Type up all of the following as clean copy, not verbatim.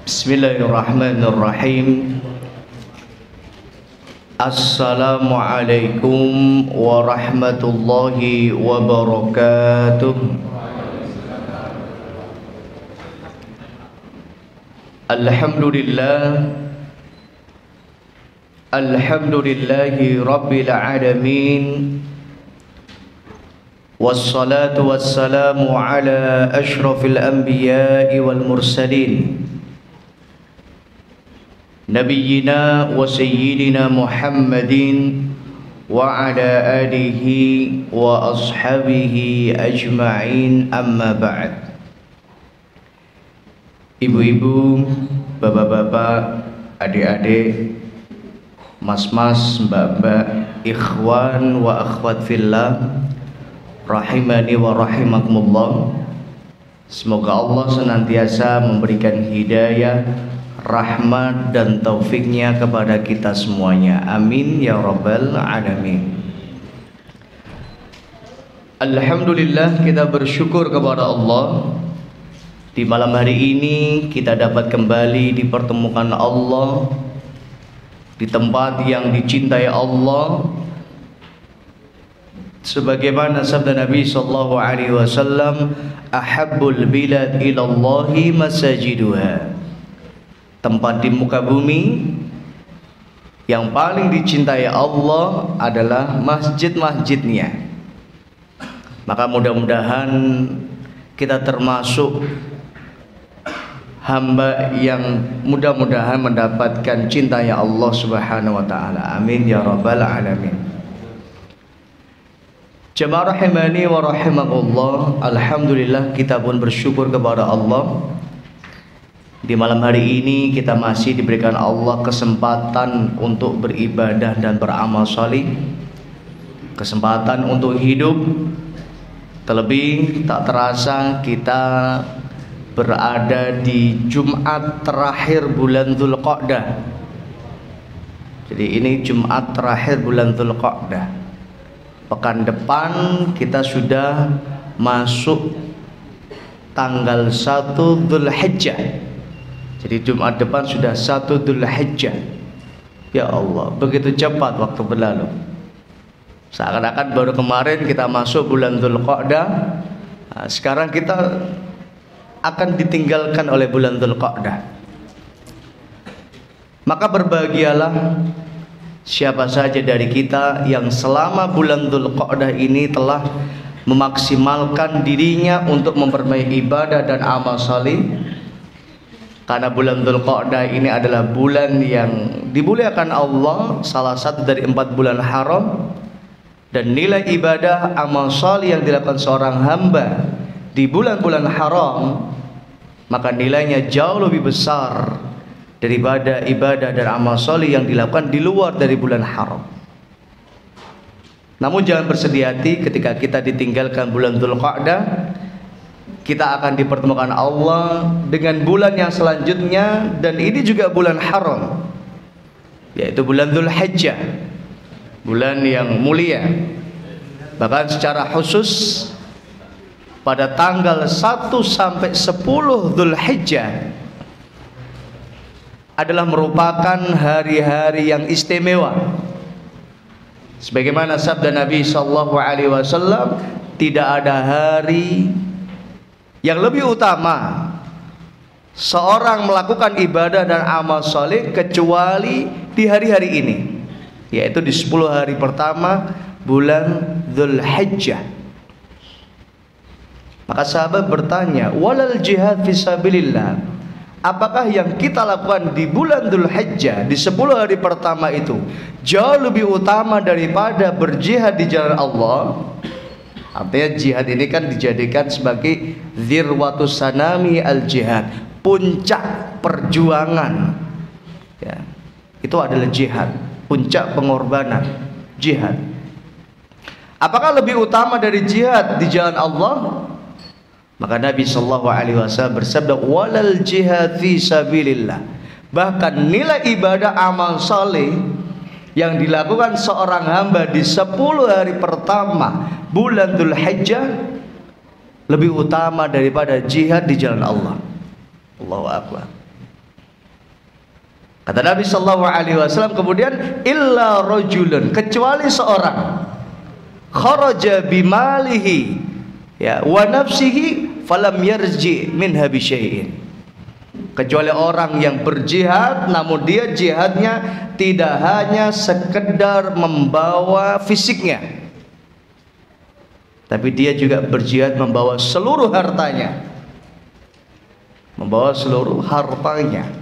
Bismillahirrahmanirrahim. Assalamualaikum warahmatullahi wabarakatuh. Alhamdulillahi rabbil alamin. Wassalatu wassalamu ala ashrafil anbiya'i wal mursalin, Nabiyyina wa sayyidina Muhammadin wa ala alihi wa ashabihi ajma'in, amma ba'd. Ibu-ibu, bapak-bapak, adik-adik, mas-mas, mbak-mbak, ikhwan wa akhwat fillah, rahimani wa rahimakumullah. Semoga Allah senantiasa memberikan hidayah, rahmat dan taufiknya kepada kita semuanya. Amin ya rabbal alamin. Alhamdulillah, kita bersyukur kepada Allah. Di malam hari ini kita dapat kembali dipertemukan Allah di tempat yang dicintai Allah, sebagaimana sabda Nabi sallallahu alaihi wasallam, ahabbul bilad ilallahi masajiduha. Tempat di muka bumi yang paling dicintai Allah adalah masjid-masjidnya. Maka mudah-mudahan kita termasuk hamba yang mudah-mudahan mendapatkan cintanya Allah Subhanahu wa taala. Amin ya rabbal alamin. Jemaah rahimani wa rahimakumullah, alhamdulillah kita pun bersyukur kepada Allah. Di malam hari ini kita masih diberikan Allah kesempatan untuk beribadah dan beramal salih, kesempatan untuk hidup. Terlebih tak terasa kita berada di Jumat terakhir bulan Dzulqa'dah. Jadi ini Jumat terakhir bulan Dzulqa'dah. Pekan depan kita sudah masuk tanggal 1 Dzulhijjah. Jadi Jumat depan sudah 1 Dzulhijjah. Ya Allah, begitu cepat waktu berlalu. Seakan-akan baru kemarin kita masuk bulan Dzulqa'dah. Nah, sekarang kita akan ditinggalkan oleh bulan Dzulqa'dah. Maka berbahagialah siapa saja dari kita yang selama bulan Dzulqa'dah ini telah memaksimalkan dirinya untuk memperbaiki ibadah dan amal salih. Karena bulan Dzulqa'dah ini adalah bulan yang dimuliakan Allah, salah satu dari 4 bulan haram. Dan nilai ibadah amal salih yang dilakukan seorang hamba di bulan-bulan haram, maka nilainya jauh lebih besar daripada ibadah dan amal salih yang dilakukan di luar dari bulan haram. Namun jangan bersedih hati ketika kita ditinggalkan bulan Dzulqa'dah. Kita akan dipertemukan Allah dengan bulan yang selanjutnya, dan ini juga bulan haram, yaitu bulan Dzulhijjah, bulan yang mulia. Bahkan secara khusus pada tanggal 1 sampai 10 Dzulhijjah adalah merupakan hari-hari yang istimewa. Sebagaimana sabda Nabi sallallahu alaihi wasallam, tidak ada hari yang lebih utama seorang melakukan ibadah dan amal saleh kecuali di hari-hari ini, yaitu di 10 hari pertama bulan Dzulhijjah. Maka sahabat bertanya, walal jihad fisabilillah, apakah yang kita lakukan di bulan Dzulhijjah di 10 hari pertama itu jauh lebih utama daripada berjihad di jalan Allah? Artinya jihad ini kan dijadikan sebagai dzirwatus sanami al-jihad, puncak perjuangan ya. Itu adalah jihad, puncak pengorbanan, jihad. Apakah lebih utama dari jihad di jalan Allah? Maka Nabi sallallahu alaihi wasallam bersabda, walal jihad fi sabilillah. Bahkan nilai ibadah amal saleh yang dilakukan seorang hamba di 10 hari pertama bulan Dzulhijjah lebih utama daripada jihad di jalan Allah. Allahu Akbar. Kata Nabi sallallahu alaihi wasallam kemudian, illa rajulun, kecuali seorang, kharaja bimalihi ya wa nafsihi falam yarji minha bi syai'in. Kecuali orang yang berjihad namun dia jihadnya tidak hanya sekedar membawa fisiknya, tapi dia juga berjihad membawa seluruh hartanya. Membawa seluruh hartanya.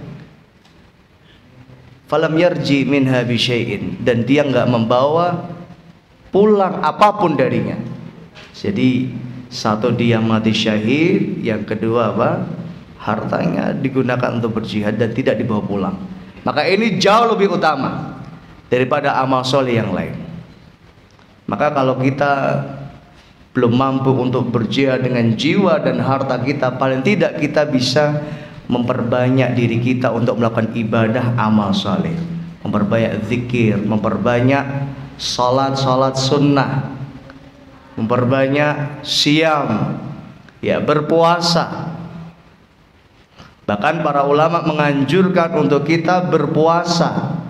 Falam yarji minha bi syai'in, dan dia enggak membawa pulang apapun darinya. Jadi satu dia mati syahid, yang kedua apa? Hartanya digunakan untuk berjihad dan tidak dibawa pulang. Maka ini jauh lebih utama daripada amal soleh yang lain. Maka kalau kita belum mampu untuk berjihad dengan jiwa dan harta kita, paling tidak kita bisa memperbanyak diri kita untuk melakukan ibadah amal soleh, memperbanyak zikir, memperbanyak salat sunnah, memperbanyak siam, ya, berpuasa. Bahkan para ulama menganjurkan untuk kita berpuasa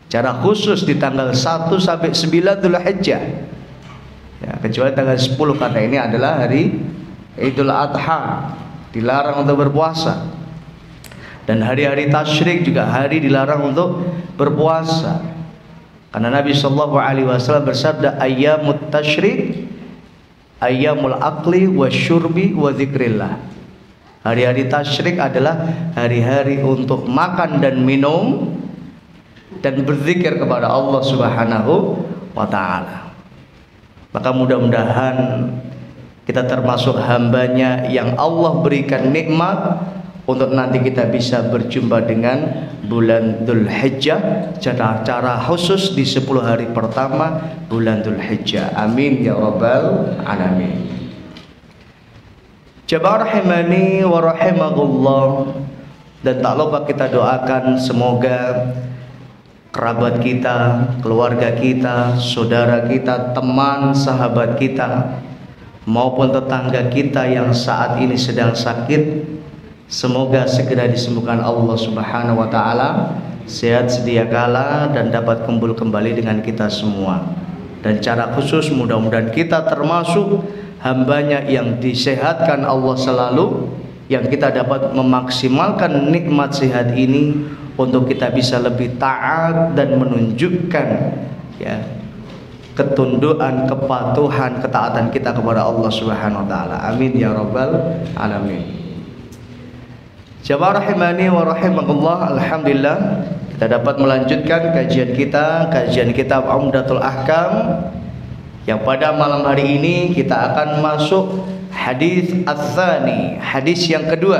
secara khusus di tanggal 1 sampai 9 Dzulhijjah. Ya, kecuali tanggal 10 karena ini adalah hari Idul Adha, dilarang untuk berpuasa. Dan hari-hari tasyrik juga hari dilarang untuk berpuasa. Karena Nabi sallallahu alaihi wasallam bersabda, ayyamut tasyrik ayyamul akli wasyurbi wa dzikrillah. Hari-hari tasyrik adalah hari-hari untuk makan dan minum dan berzikir kepada Allah Subhanahu wa taala. Maka mudah-mudahan kita termasuk hambanya yang Allah berikan nikmat untuk nanti kita bisa berjumpa dengan bulan Dzulhijjah secara khusus di 10 hari pertama bulan Dzulhijjah. Amin ya rabbal alamin. Jamaah rahimani wa rahimakumullah, dan tak lupa kita doakan semoga kerabat kita, keluarga kita, saudara kita, teman, sahabat kita maupun tetangga kita yang saat ini sedang sakit, semoga segera disembuhkan Allah Subhanahu wa taala, sehat sedia kala dan dapat kumpul kembali dengan kita semua. Dan cara khusus mudah-mudahan kita termasuk hambanya yang disehatkan Allah selalu, yang kita dapat memaksimalkan nikmat sehat ini untuk kita bisa lebih taat dan menunjukkan ya ketundukan, kepatuhan, ketaatan kita kepada Allah Subhanahu wa taala. Amin ya rabbal alamin. Jamaah rahimani wa rahimakumullah, alhamdulillah kita dapat melanjutkan kajian kita, kajian kitab Umdatul Ahkam, yang pada malam hari ini kita akan masuk hadis ats-tsani, hadis yang kedua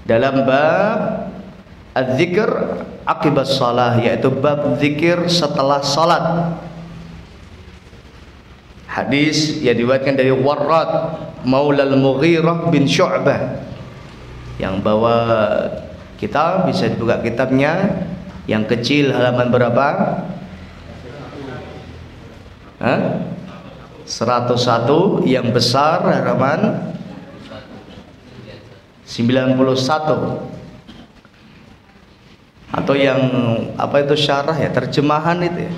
dalam bab az-zikr aqibas shalah, yaitu bab zikir setelah salat. Hadis yang diriwayatkan dari Warrad Maula al-Mughirah bin Syu'bah, yang bawa kita bisa dibuka kitabnya yang kecil halaman berapa? 101, yang besar halaman 91, atau yang apa itu syarah ya, terjemahan itu ya,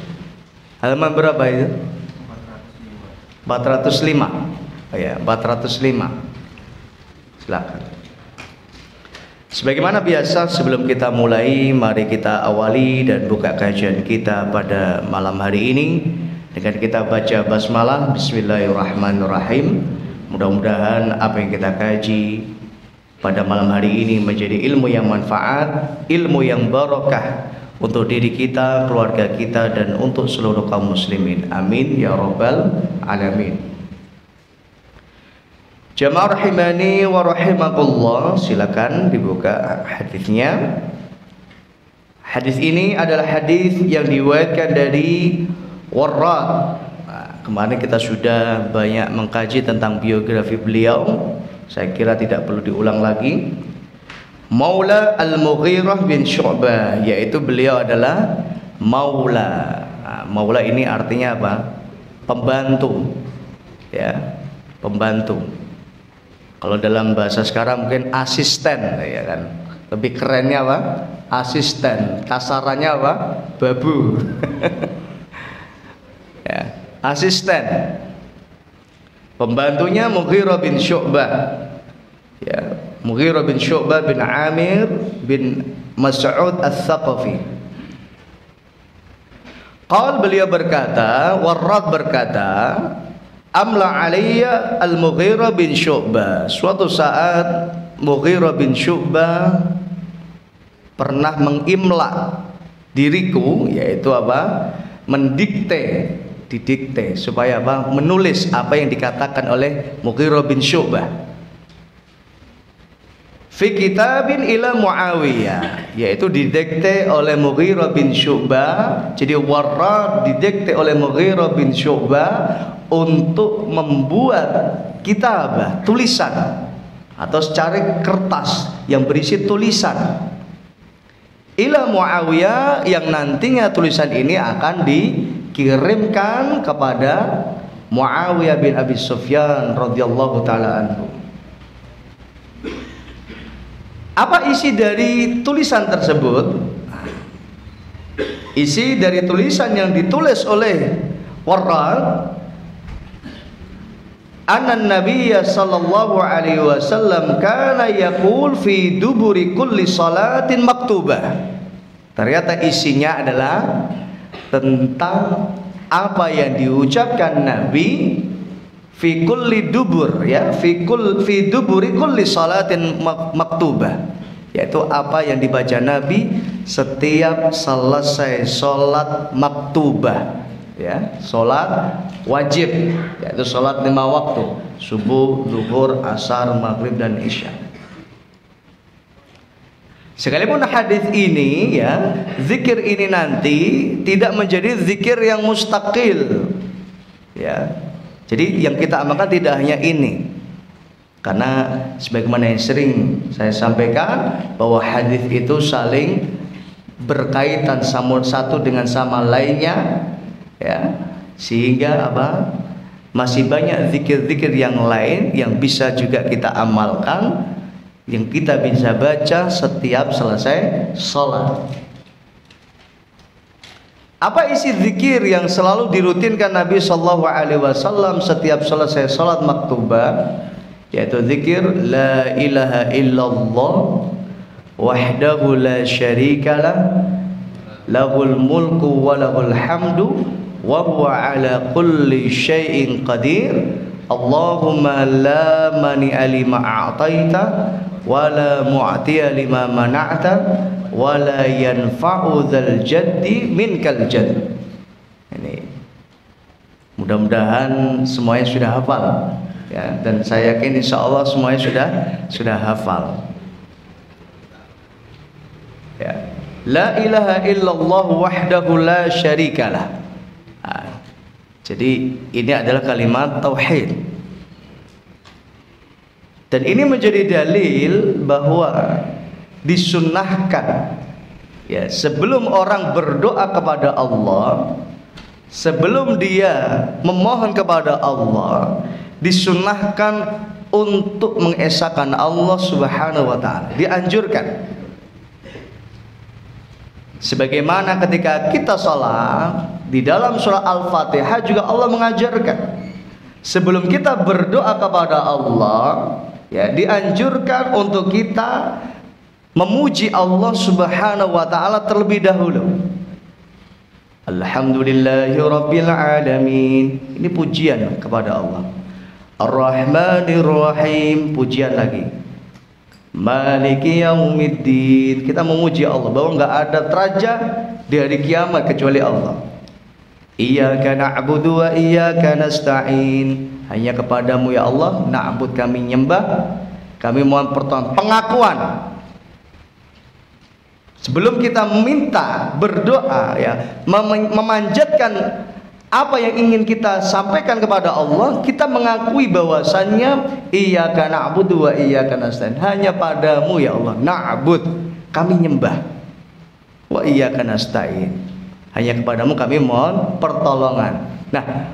halaman berapa itu? 405. Oh ya, 405. Silakan. Sebagaimana biasa, sebelum kita mulai, mari kita awali dan buka kajian kita pada malam hari ini dengan kita baca basmalah. Bismillahirrahmanirrahim. Mudah-mudahan apa yang kita kaji pada malam hari ini menjadi ilmu yang manfaat, ilmu yang barakah untuk diri kita, keluarga kita, dan untuk seluruh kaum muslimin. Amin ya rabbal alamin. Jamaah rahimani wa rahimakumullah, silakan dibuka hadisnya. Hadis ini adalah hadis yang diriwayatkan dari Warrad. Kemarin kita sudah banyak mengkaji tentang biografi beliau, saya kira tidak perlu diulang lagi. Maula al-Mughirah bin Syu'bah, yaitu beliau adalah maula. Maula ini artinya apa? Pembantu, ya, pembantu. Kalau dalam bahasa sekarang mungkin asisten, ya kan? Lebih kerennya apa? Asisten. Kasarannya apa? Babu. Ya, asisten. Pembantunya Mughirah bin Syu'bah. Ya, Mughirah bin Syu'bah bin Amir bin Mas'ud Ats-Tsaqafi. Beliau berkata, Warrad berkata, amla alayya al-Mughirah bin Syu'bah. Suatu saat Mughirah bin Syu'bah pernah mengimla diriku, yaitu apa? Mendikte, didikte supaya apa? Menulis apa yang dikatakan oleh Mughirah bin Syu'bah. Fi kitabin ila Muawiyah, yaitu didikte oleh Mughirah bin Syu'bah. Jadi Warrad didikte oleh Mughirah bin Syu'bah untuk membuat kitabah, tulisan atau secara kertas yang berisi tulisan ila Muawiyah, yang nantinya tulisan ini akan dikirimkan kepada Muawiyah bin Abi Sufyan radhiyallahu taala anhu. Apa isi dari tulisan tersebut? Isi dari tulisan yang ditulis oleh Warrad, anna Nabiyya sallallahu alaihi wasallam kana yaqul fi duburi kulli salatin maktubah. Ternyata isinya adalah tentang apa yang diucapkan Nabi fi kulli dubur, ya, fi duburi kulli salatin maktubah, yaitu apa yang dibaca Nabi setiap selesai sholat maktubah, ya, sholat wajib, yaitu sholat 5 waktu, subuh, zuhur, asar, maghrib, dan isya. Sekalipun hadis ini, ya, zikir ini nanti tidak menjadi zikir yang mustaqil, ya. Jadi yang kita amalkan tidak hanya ini, karena sebagaimana yang sering saya sampaikan bahwa hadis itu saling berkaitan satu dengan sama lainnya, ya, sehingga apa? Masih banyak zikir-zikir yang lain yang bisa juga kita amalkan, yang kita bisa baca setiap selesai sholat. Apa isi zikir yang selalu dirutinkan Nabi Sallallahu Alaihi Wasallam setiap selesai sholat maktubah? Yaitu zikir la ilaha illallah wahdahu la syarikalah lahul mulku wa lahul hamdu wa huwa ala kulli syai'in qadir. Allahumma la mani'a lima a'taita wa la mu'tiya lima mana'ta wa la yanfa'u dzal jaddi minkal jadd. Ini mudah-mudahan semuanya sudah hafal, ya, dan saya yakin insyaallah semuanya sudah hafal, ya. La ilaha illallah wahdahu la syarikalah. Jadi ini adalah kalimat tauhid, dan ini menjadi dalil bahwa disunnahkan, ya, sebelum orang berdoa kepada Allah, sebelum dia memohon kepada Allah, disunnahkan untuk mengesahkan Allah Subhanahu wa taala, dianjurkan. Sebagaimana ketika kita salat di dalam surah Al-Fatihah juga Allah mengajarkan, sebelum kita berdoa kepada Allah, ya, dianjurkan untuk kita memuji Allah Subhanahu wa taala terlebih dahulu. Alhamdulillahirabbil alamin. Ini pujian kepada Allah. Ar-Rahmanir Rahim, pujian lagi. Maliki yaumiddin, kita memuji Allah bahwa enggak ada raja di hari kiamat kecuali Allah. Iyyaka na'budu wa iyyaka nasta'in, hanya kepadamu ya Allah na'bud, kami nyembah, kami mohon pertolongan, pengakuan. Sebelum kita meminta, berdoa, ya, memanjatkan apa yang ingin kita sampaikan kepada Allah, kita mengakui bahwasannya iyyaka na'budu wa iyyaka nasta'in, hanya padamu ya Allah na'bud, kami nyembah, wa iyyaka nasta'in, hanya kepadamu kami mohon pertolongan. Nah,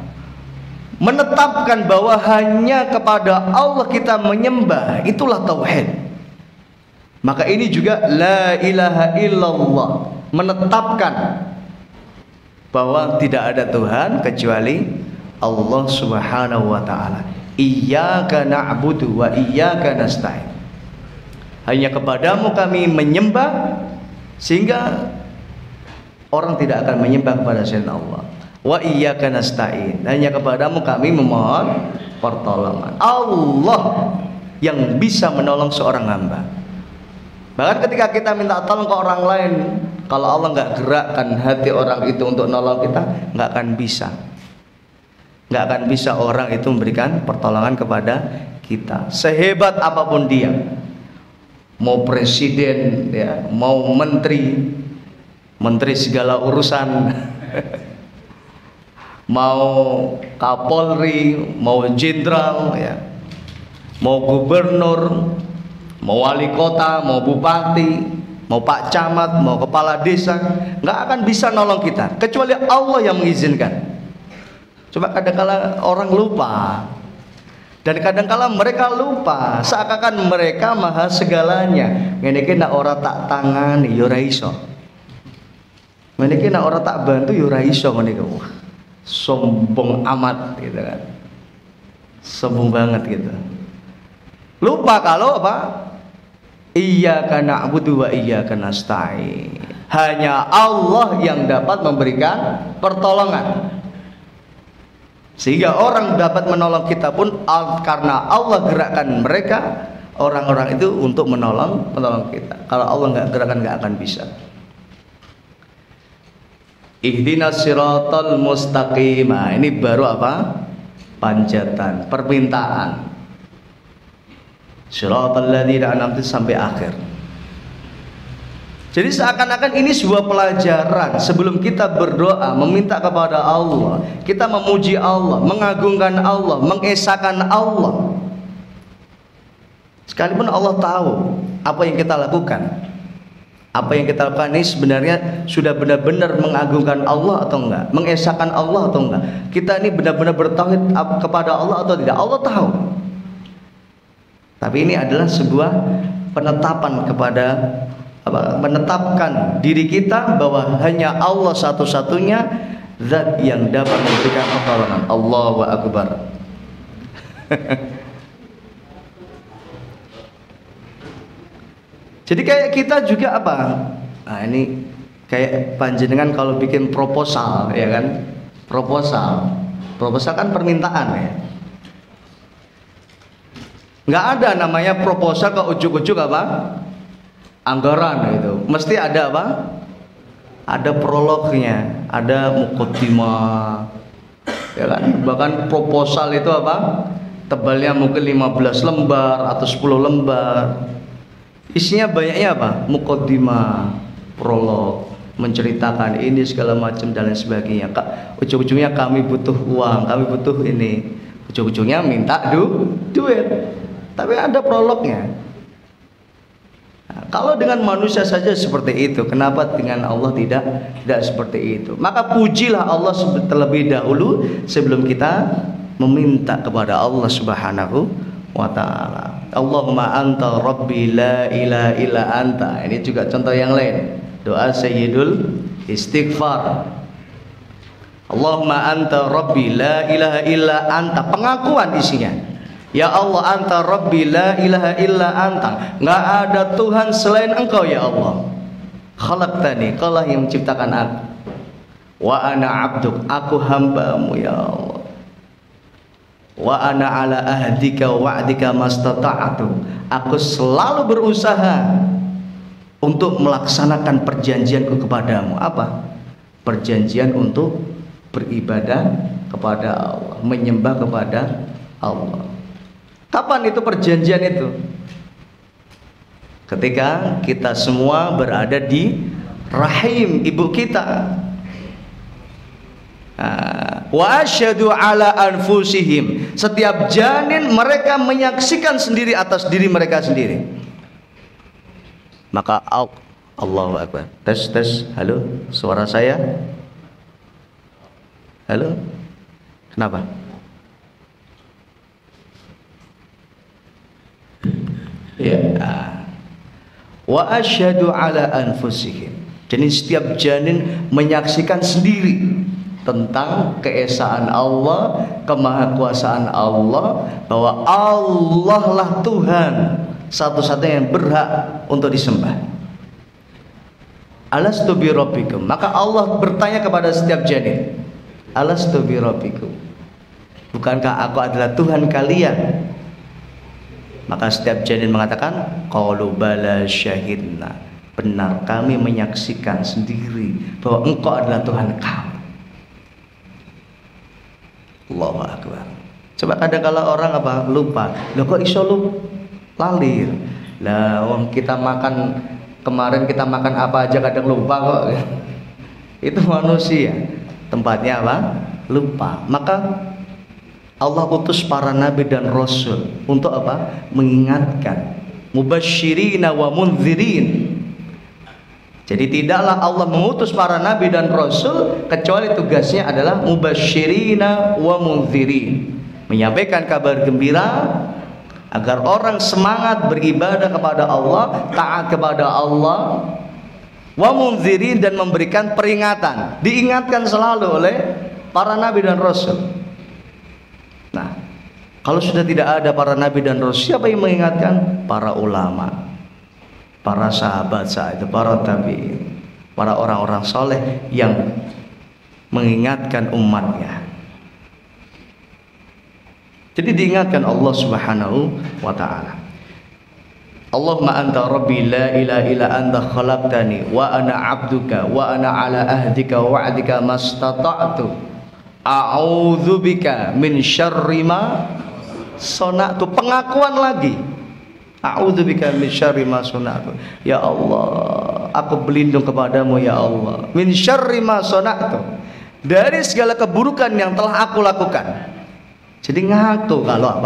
menetapkan bahwa hanya kepada Allah kita menyembah, itulah tauhid. Maka ini juga la ilaha illallah, menetapkan bahwa tidak ada Tuhan kecuali Allah Subhanahu wa taala. Iyyaka na'budu wa iyyaka nasta'in. Hanya kepadamu kami menyembah, sehingga orang tidak akan menyembah kepada selain Allah. Wa iyyaka nasta'in. Hanya kepadamu kami memohon pertolongan. Allah yang bisa menolong seorang hamba. Bahkan ketika kita minta tolong ke orang lain, kalau Allah nggak gerakkan hati orang itu untuk nolong kita, nggak akan bisa. Nggak akan bisa orang itu memberikan pertolongan kepada kita. Sehebat apapun dia, mau presiden, ya, mau menteri segala urusan, mau kapolri, mau jenderal, ya, mau gubernur, mau wali kota, mau bupati, mau pak camat, mau kepala desa, nggak akan bisa nolong kita kecuali Allah yang mengizinkan. Cuma kadang-kala orang lupa, dan kadang-kala mereka lupa, seakan-akan mereka maha segalanya. Ngene iki nek ora tak tangani ya ora iso. Ngene iki nek ora tak bantu ya ora iso ngene iki. Wah, sombong amat gitu kan. Sombong banget gitu. Lupa kalau apa? Iyyaka na'budu wa iyyaka nasta'in. Hanya Allah yang dapat memberikan pertolongan. Sehingga orang dapat menolong kita pun karena Allah gerakkan mereka, orang-orang itu untuk menolong kita. Kalau Allah nggak gerakkan, nggak akan bisa. Ihdinas siratal mustaqim. Ini baru apa? Panjatan, permintaan. Siratal ladzina an'amta sampai akhir. Jadi seakan-akan ini sebuah pelajaran sebelum kita berdoa, meminta kepada Allah, kita memuji Allah, mengagungkan Allah, mengesahkan Allah. Sekalipun Allah tahu apa yang kita lakukan. Apa yang kita lakukan ini sebenarnya sudah benar-benar mengagungkan Allah atau enggak, mengesahkan Allah atau enggak. Kita ini benar-benar bertauhid kepada Allah atau tidak, Allah tahu. Tapi ini adalah sebuah penetapan kepada menetapkan diri kita bahwa hanya Allah satu-satunya zat yang dapat memberikan pertolongan. Allahu Akbar. Jadi kayak kita juga apa? Nah ini kayak panjenengan kalau bikin proposal, ya kan? Proposal kan permintaan, ya. Nggak ada namanya proposal ke ujuk-ujuk apa? Anggaran itu. Mesti ada apa? Ada prolognya, ada muqaddimah. Ya kan? Bahkan proposal itu apa? Tebalnya mungkin 15 lembar atau 10 lembar. Isinya banyaknya apa? Muqaddimah, prolog, menceritakan ini segala macam dan lain sebagainya. Ujung-ujungnya kami butuh uang, kami butuh ini. Ujung-ujungnya minta duit. Tapi ada prolognya. Nah, kalau dengan manusia saja seperti itu, kenapa dengan Allah tidak seperti itu? Maka pujilah Allah terlebih dahulu sebelum kita meminta kepada Allah Subhanahu wa ta'ala. Allahumma anta rabbi la ilaha illa anta. Ini juga contoh yang lain, doa sayyidul istighfar. Allahumma anta rabbi la ilaha illa anta. Pengakuan isinya, ya Allah, anta rabbi la ilaha illa anta. Nggak ada Tuhan selain engkau ya Allah. Khalaqtani, kaulah yang menciptakan aku. Wa ana abduk, aku hambamu ya Allah. Wa ana ala ahdika wa'dika mastata'tu. Aku selalu berusaha untuk melaksanakan perjanjianku kepadamu. Apa? Perjanjian untuk beribadah kepada Allah, menyembah kepada Allah. Kapan itu perjanjian itu? Ketika kita semua berada di rahim ibu kita. Wa asyhadu ala anfusihim. Setiap janin mereka menyaksikan sendiri atas diri mereka sendiri. Maka Allahu Akbar. Tes. Halo, suara saya? Halo? Kenapa? Ya. wa asyhadu ala anfusihim. Jadi setiap janin menyaksikan sendiri tentang keesaan Allah, kemahakuasaan Allah, bahwa Allah lah Tuhan satu-satunya yang berhak untuk disembah. Alastu bi rabbikum. Maka Allah bertanya kepada setiap janin, alastu bi rabbikum, bukankah aku adalah Tuhan kalian? Maka setiap janin mengatakan, qalu bala syahidna, benar kami menyaksikan sendiri bahwa engkau adalah Tuhan kami. Allahu akbar. Coba kadang-kala orang lupa, loh kok iso lu lalir lah, wong kita makan kemarin, kita makan apa aja kadang lupa kok. Itu manusia, tempatnya lupa. Maka Allah utus para nabi dan rasul untuk mengingatkan, mubasyirina wa mundzirin. Jadi tidaklah Allah mengutus para nabi dan rasul kecuali tugasnya adalah mubasyirina wa mundzirin, menyampaikan kabar gembira agar orang semangat beribadah kepada Allah, taat kepada Allah, wa mundzirin, dan memberikan peringatan, diingatkan selalu oleh para nabi dan rasul. Nah, kalau sudah tidak ada para nabi dan rasul, siapa yang mengingatkan? Para ulama, para sahabat saat itu, para tabi'in, para orang-orang soleh yang mengingatkan umatnya. Jadi diingatkan Allah Subhanahu wa ta'ala. Allahumma anta rabbi la ilaha illa anta khalaqtani wa ana 'abduka wa ana 'ala ahdika wa wa'dika mastata'tu a'udzubika min syarri ma sana'tu. Pengakuan lagi, a'udzubika min syarri ma sana'tu. Ya Allah, aku berlindung kepadamu ya Allah, min syarri ma sana'tu, dari segala keburukan yang telah aku lakukan. Jadi ngaku kalau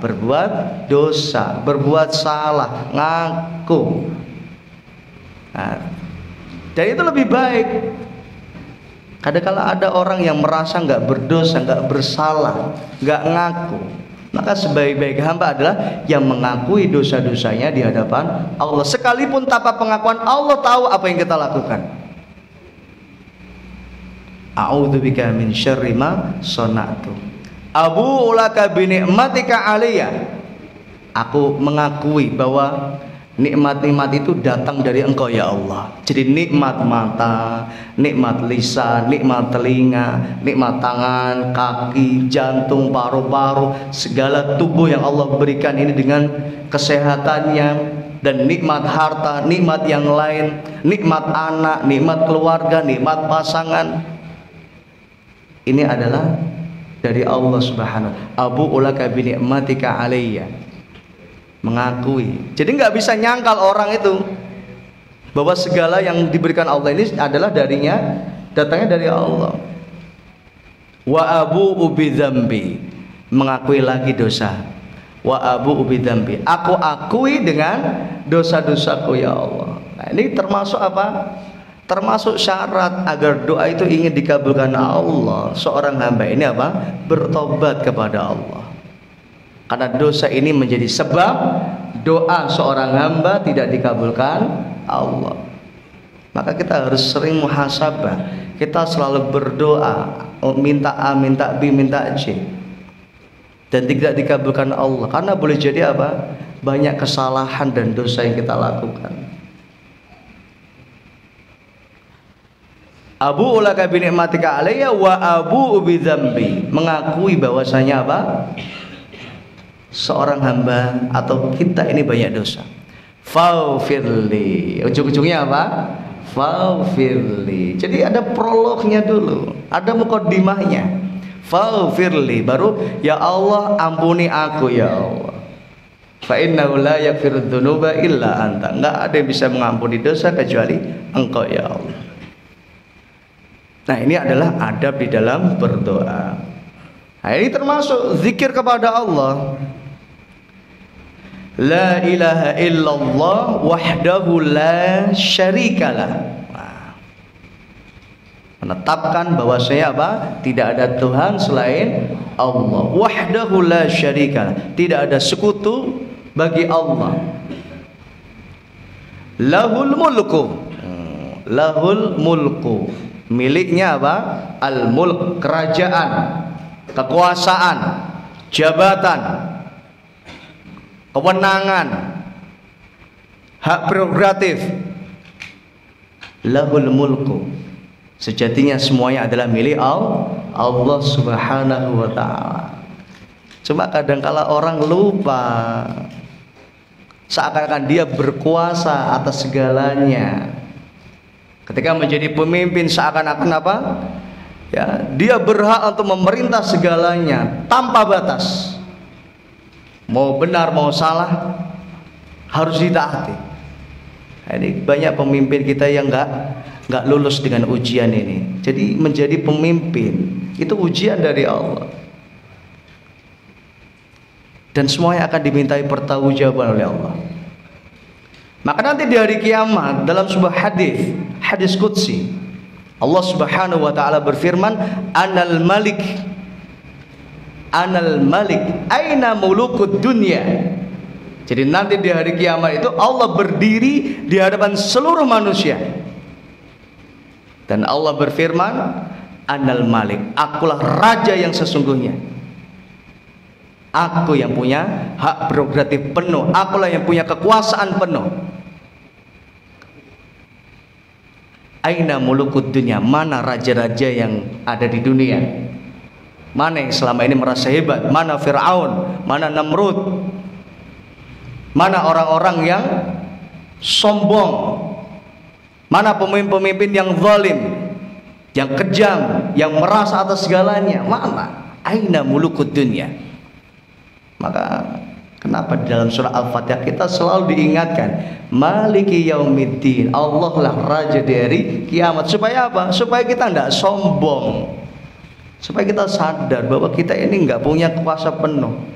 berbuat dosa, berbuat salah, ngaku. Nah, dan itu lebih baik. Kadang-kala ada orang yang merasa nggak berdosa, nggak bersalah, nggak ngaku. Maka sebaik-baik hamba adalah yang mengakui dosa-dosanya di hadapan Allah. Sekalipun tanpa pengakuan, Allah tahu apa yang kita lakukan. A'udzubika min syarri ma sana'tu. Abu ulaka bi ni'matika alayya. Aku mengakui bahwa nikmat-nikmat itu datang dari Engkau ya Allah. Jadi nikmat mata, nikmat lisan, nikmat telinga, nikmat tangan, kaki, jantung, paru-paru, segala tubuh yang Allah berikan ini dengan kesehatannya, dan nikmat harta, nikmat yang lain, nikmat anak, nikmat keluarga, nikmat pasangan. Ini adalah dari Allah Subhanahu. Abu ulaka bi ni'matika alayya, mengakui. Jadi nggak bisa nyangkal orang itu bahwa segala yang diberikan Allah ini adalah darinya, datangnya dari Allah. Wa abu ubi dzambi, mengakui lagi dosa. Wa abu ubi dzambi, aku akui dengan dosa-dosaku ya Allah. Nah, ini termasuk apa? Termasuk syarat agar doa itu ingin dikabulkan Allah. Seorang hamba ini bertobat kepada Allah. Karena dosa ini menjadi sebab doa seorang hamba tidak dikabulkan Allah. Maka kita harus sering muhasabah. Kita selalu berdoa, minta A, minta B, minta C, dan tidak dikabulkan Allah. Karena boleh jadi banyak kesalahan dan dosa yang kita lakukan. Abu ulaka bi ni'matika alayya wa abu bi dzambi, mengakui bahwasanya seorang hamba atau kita ini banyak dosa. Faghfirli, ujung-ujungnya faghfirli. Jadi ada prolognya dulu, ada mukaddimahnya. Faghfirli, baru ya Allah ampuni aku ya Allah. Fa innahu la yaghfiru dzunuba illa anta. Enggak ada yang bisa mengampuni dosa kecuali Engkau ya Allah. Nah, ini adalah adab di dalam berdoa. Nah, ini termasuk zikir kepada Allah. La ilaha illallah wahdahu la syarikalah. Menetapkan bahwasanya tidak ada Tuhan selain Allah. Wahdahu la syarikalah, tidak ada sekutu bagi Allah. Lahul mulku. Lahul mulku. Miliknya apa? Al-mulk, kerajaan, kekuasaan, jabatan, kewenangan, hak prerogatif. Lahul mulku. Sejatinya semuanya adalah milik Allah Subhanahu wa taala. Cuma kadangkala orang lupa, seakan-akan dia berkuasa atas segalanya. Ketika menjadi pemimpin seakan-akan apa? Ya, dia berhak untuk memerintah segalanya tanpa batas. Mau benar mau salah harus ditaati. Ini banyak pemimpin kita yang nggak lulus dengan ujian ini. Jadi menjadi pemimpin itu ujian dari Allah. Dan semuanya akan dimintai pertanggungjawaban oleh Allah. Maka nanti di hari kiamat dalam sebuah hadis qudsi, Allah Subhanahu wa taala berfirman, "Anal Malik, aina mulukud dunya." Jadi nanti di hari kiamat itu Allah berdiri di hadapan seluruh manusia. Dan Allah berfirman, "Anal Malik, akulah raja yang sesungguhnya. Aku yang punya hak prerogatif penuh, akulah yang punya kekuasaan penuh." Aina mulukud dunya, mana raja-raja yang ada di dunia? Mana yang selama ini merasa hebat? Mana Fir'aun? Mana Namrud? Mana orang-orang yang sombong? Mana pemimpin-pemimpin yang zalim, yang kejam, yang merasa atas segalanya? Mana? Aina mulukud dunya. Maka kenapa di dalam surah Al-Fatihah kita selalu diingatkan Maliki yaumiddin, Allah lah raja dari kiamat. Supaya apa? Supaya kita tidak sombong, supaya kita sadar bahwa kita ini nggak punya kuasa penuh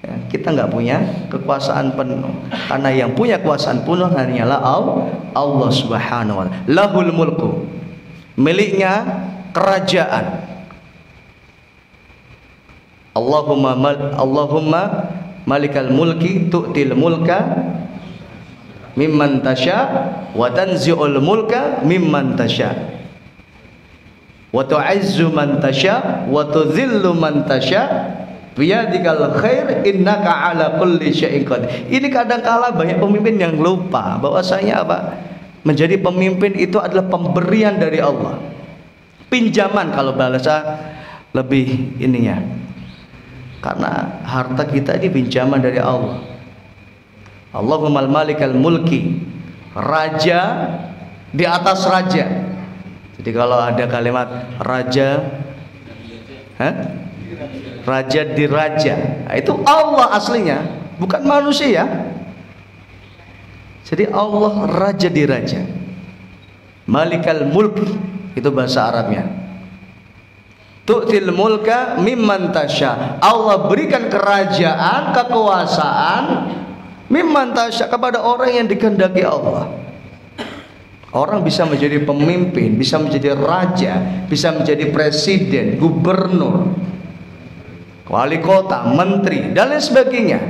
ya, kita nggak punya kekuasaan penuh, karena yang punya kekuasaan penuh hanyalah Allah Subhanahu wa ta'ala. Lahul mulku, miliknya kerajaan. Allahumma malikal mulki tu'til mulka mimman tasha wa tanzi'ul mulka mimman tasha wa tu'izzu man tasha wa tudhillu man tasha biyadikal khair innaka ala kulli syai'in qadir. Ini kadang-kala banyak pemimpin yang lupa bahwasanya apa? Menjadi pemimpin itu adalah pemberian dari Allah. Pinjaman kalau bahasa lebih ininya. Karena harta kita ini pinjaman dari Allah. Allahumma malikal mulki, raja di atas raja. Jadi kalau ada kalimat raja, raja di raja, itu Allah aslinya, bukan manusia. Jadi Allah raja di raja. Malikal mulk itu bahasa Arabnya. Tu'til mulka mimman tasya, Allah berikan kerajaan, kekuasaan mimman tasya, kepada orang yang dikehendaki Allah. Orang bisa menjadi pemimpin, bisa menjadi raja, bisa menjadi presiden, gubernur, wali kota, menteri dan lain sebagainya.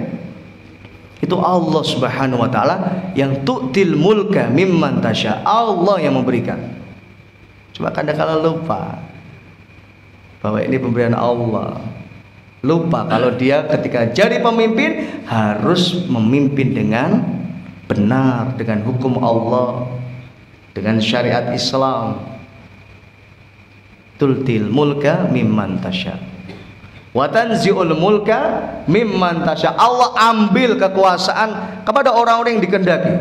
Itu Allah Subhanahu wa ta'ala yang tu'til mulka mimman tasya, Allah yang memberikan. Cuma kadang-kadang lupa bahwa ini pemberian Allah. Lupa kalau dia ketika jadi pemimpin harus memimpin dengan benar, dengan hukum Allah, dengan syariat Islam. Tultil mulka mimman tasya wa tanzi'ul mulka mimman tasya, Allah ambil kekuasaan kepada orang-orang yang dikehendaki.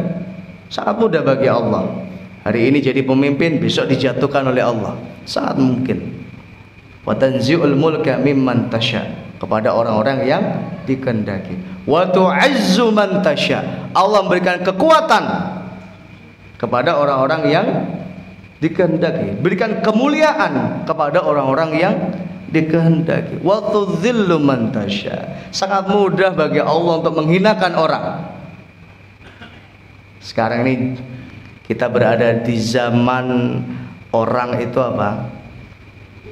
Sangat mudah bagi Allah. Hari ini jadi pemimpin, besok dijatuhkan oleh Allah. Sangat mungkin. Wa tanzi'ul mulka mimman tasya, kepada orang-orang yang dikehendaki. Wa tu'izzu man tasya, Allah memberikan kekuatan kepada orang-orang yang dikehendaki, berikan kemuliaan kepada orang-orang yang dikehendaki. Wa tudhillu man tasya, sangat mudah bagi Allah untuk menghinakan orang. Sekarang ini kita berada di zaman orang itu apa?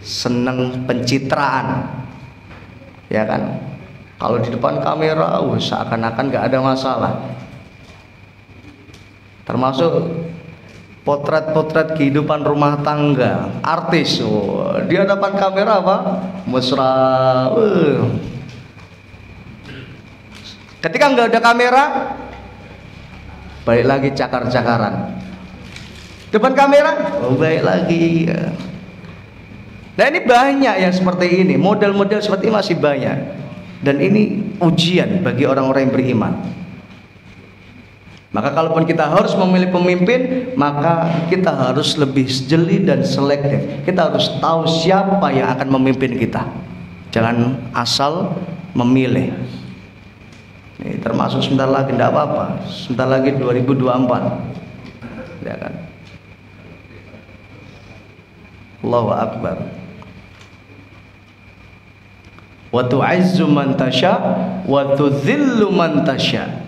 Senang pencitraan, ya kan? Kalau di depan kamera, seakan-akan gak ada masalah. Termasuk potret-potret kehidupan rumah tangga artis. Di hadapan kamera apa? Mesra. Ketika nggak ada kamera, balik lagi cakar-cakaran. Depan kamera, balik lagi. Nah ini banyak yang seperti ini, model-model seperti ini masih banyak. Dan ini ujian bagi orang-orang yang beriman. Maka kalaupun kita harus memilih pemimpin, maka kita harus lebih jeli dan selektif. Kita harus tahu siapa yang akan memimpin kita. Jangan asal memilih. Ini termasuk sebentar lagi, tidak apa-apa. Sebentar lagi 2024, ya kan? Allahu Akbar. Wa tu'izzu man tasya wa tudhillu man tasya.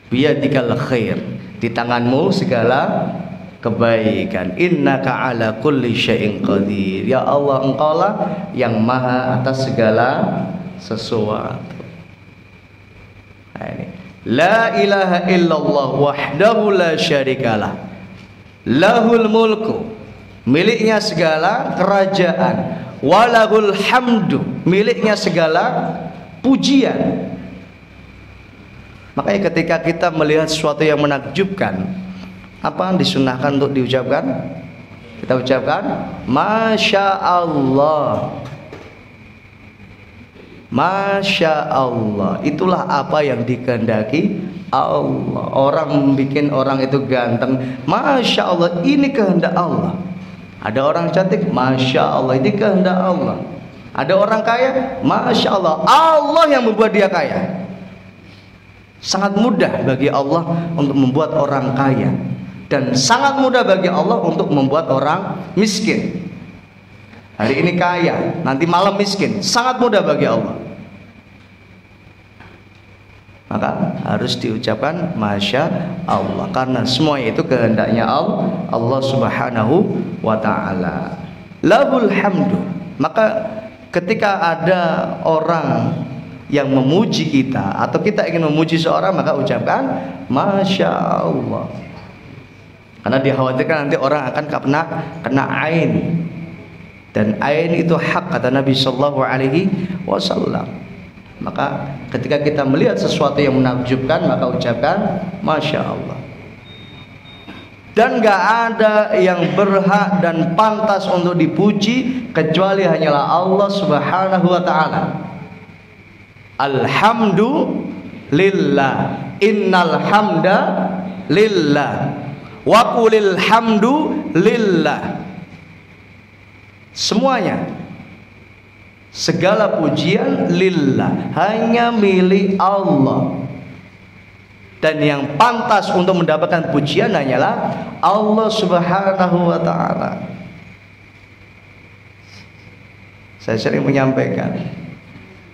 Biyadikal khair. Di tanganmu segala kebaikan. Innaka ala kulli syai'in qadir. Ya Allah, Engkaulah yang maha atas segala sesuatu. Nah, ini. La ilaha illallah wahdahu la syarikalah. Lahul mulku, miliknya segala kerajaan, walahul hamdu, miliknya segala pujian. Makanya ketika kita melihat sesuatu yang menakjubkan, apa yang disunahkan untuk diucapkan? Kita ucapkan Masya Allah. Masya Allah. Itulah apa yang dikehendaki Allah. Orang bikin orang itu ganteng, Masya Allah, ini kehendak Allah. Ada orang cantik, Masya Allah, ini kehendak Allah. Ada orang kaya, Masya Allah, Allah yang membuat dia kaya. Sangat mudah bagi Allah untuk membuat orang kaya, dan sangat mudah bagi Allah untuk membuat orang miskin. Hari ini kaya, nanti malam miskin. Sangat mudah bagi Allah. Maka harus diucapkan Masya Allah, karena semua itu kehendaknya Allah Subhanahu wa ta'ala. Lahul hamdu. Maka ketika ada orang yang memuji kita, atau kita ingin memuji seorang, maka ucapkan Masya Allah. Karena dikhawatirkan nanti orang akan kena ain. Dan ain itu hak, kata Nabi Sallallahu Alaihi Wasallam. Maka ketika kita melihat sesuatu yang menakjubkan, maka ucapkan Masya Allah. Dan gak ada yang berhak dan pantas untuk dipuji kecuali hanyalah Allah Subhanahu wa ta'ala. Alhamdulillah, innal hamda lillah, wa qulil hamdu lillah. Semuanya, segala pujian lillah, hanya milik Allah. Dan yang pantas untuk mendapatkan pujian hanyalah Allah Subhanahu wa ta'ala. Saya sering menyampaikan,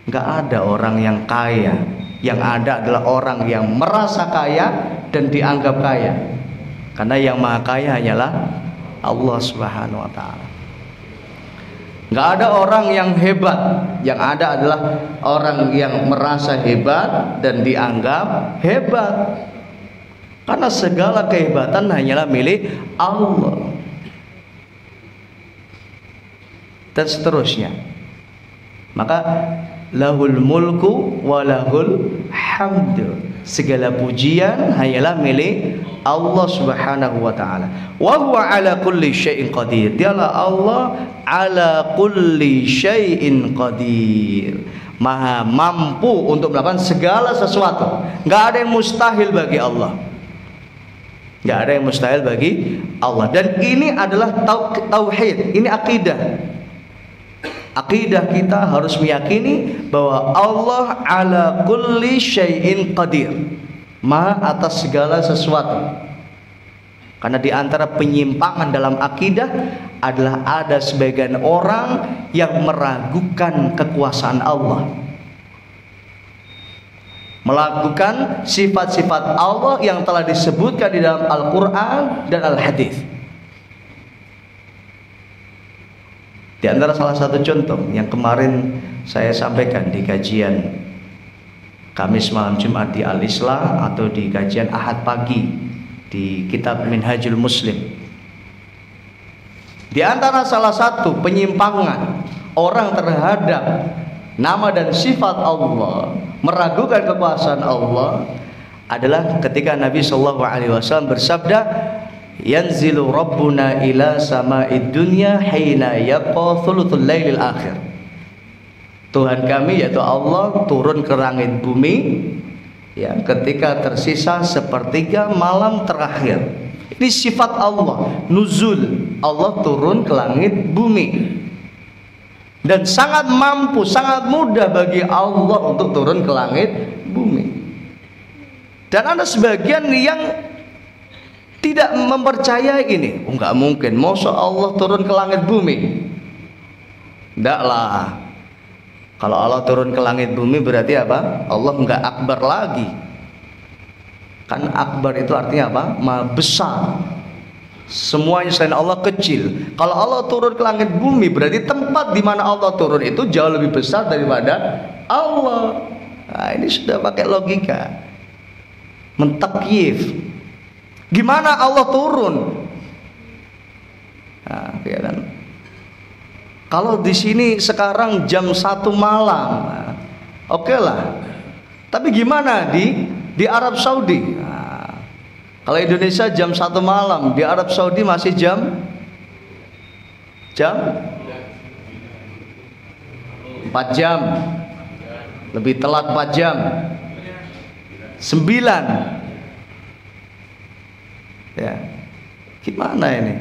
nggak ada orang yang kaya, yang ada adalah orang yang merasa kaya dan dianggap kaya. Karena yang maha kaya hanyalah Allah Subhanahu wa ta'ala. Nggak ada orang yang hebat, yang ada adalah orang yang merasa hebat dan dianggap hebat. Karena segala kehebatan hanyalah milik Allah. Dan seterusnya. Maka lahul mulku wa lahul hamdu. Segala pujian hanyalah milik Allah Subhanahu wa ta'ala. Wa huwa ala kulli syai'in qadir. Dialah Allah ala kulli syai'in qadir. Maha mampu untuk melakukan segala sesuatu. Enggak ada yang mustahil bagi Allah. Enggak ada yang mustahil bagi Allah. Dan ini adalah tauhid, ini akidah. Akidah kita harus meyakini bahwa Allah ala kulli syai'in qadir, maha atas segala sesuatu. Karena di antara penyimpangan dalam akidah adalah ada sebagian orang yang meragukan kekuasaan Allah, melakukan sifat-sifat Allah yang telah disebutkan di dalam Al-Quran dan Al-Hadis. Di antara salah satu contoh yang kemarin saya sampaikan di kajian Kamis malam Jumat di Al-Islah atau di kajian Ahad pagi di kitab Minhajul Muslim. Di antara salah satu penyimpangan orang terhadap nama dan sifat Allah, meragukan kekuasaan Allah, adalah ketika Nabi Shallallahu Alaihi Wasallam bersabda, yanzilu rabbuna ila sama'id dunya hina yaqa thuluthul lailil akhir. Tuhan kami yaitu Allah turun ke langit bumi ya ketika tersisa sepertiga malam terakhir. Ini sifat Allah, nuzul. Allah turun ke langit bumi. Dan sangat mampu, sangat mudah bagi Allah untuk turun ke langit bumi. Dan ada sebagian yang tidak mempercayai ini. Oh, enggak mungkin, masa Allah turun ke langit bumi? Enggak lah. Kalau Allah turun ke langit bumi berarti apa? Allah enggak akbar lagi. Kan akbar itu artinya apa? Maha besar. Semuanya selain Allah kecil. Kalau Allah turun ke langit bumi berarti tempat di mana Allah turun itu jauh lebih besar daripada Allah. Nah, ini sudah pakai logika. Mentakyif. Gimana Allah turun? Nah, ya kan? Kalau di sini sekarang jam 1 malam, nah, oke lah. Tapi gimana di Arab Saudi? Nah, kalau Indonesia jam 1 malam, di Arab Saudi masih jam 4 jam. Lebih telat 4 jam. 9. Ya. Gimana ini?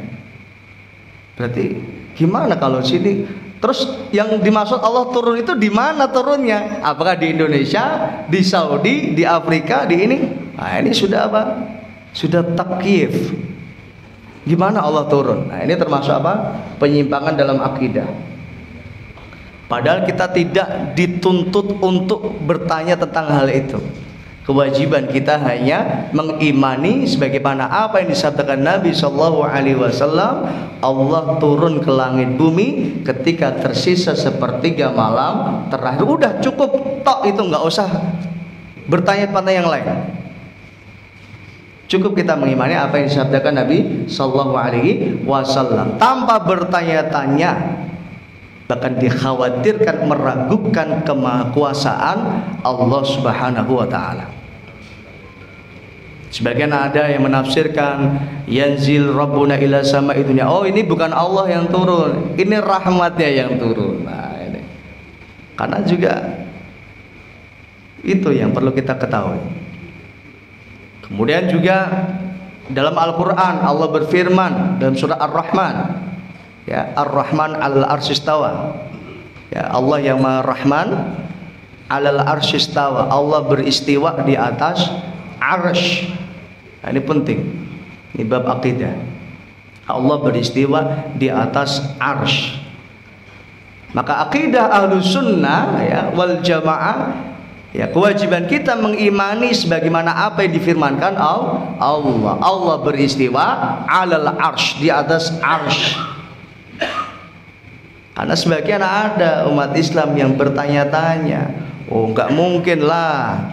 Berarti gimana kalau sini? Terus yang dimaksud Allah turun itu di mana turunnya? Apakah di Indonesia, di Saudi, di Afrika, di ini? Nah, ini sudah apa? Sudah takyif. Gimana Allah turun? Nah, ini termasuk apa? Penyimpangan dalam akidah. Padahal kita tidak dituntut untuk bertanya tentang hal itu. Kewajiban kita hanya mengimani sebagaimana apa yang disabdakan Nabi Shallallahu Alaihi Wasallam. Allah turun ke langit bumi ketika tersisa sepertiga malam terakhir. Udah cukup tok itu, nggak usah bertanya-tanya yang lain. Cukup kita mengimani apa yang disabdakan Nabi Shallallahu Alaihi Wasallam tanpa bertanya-tanya. Bahkan dikhawatirkan meragukan kemahakuasaan Allah Subhanahu wa Ta'ala. Sebagian ada yang menafsirkan yanzil rabbuna ila sama'id dunya. Oh, ini bukan Allah yang turun, ini rahmatnya yang turun. Nah, ini. Karena juga itu yang perlu kita ketahui. Kemudian juga dalam Al-Qur'an Allah berfirman dalam surah Ar-Rahman. Ya, Ar-Rahman 'alal arsyistawa. Ya, Allah yang Maha Rahman 'alal arsyistawa. Allah beristiwa di atas arsy. Nah, ini penting. Ini bab akidah. Allah beristiwa di atas arsy. Maka akidah Ahlus Sunnah ya wal Jamaah, ya kewajiban kita mengimani sebagaimana apa yang difirmankan Allah. Allah beristiwa 'alal arsy, di atas arsy. Karena sebagian ada umat Islam yang bertanya-tanya, oh nggak mungkin lah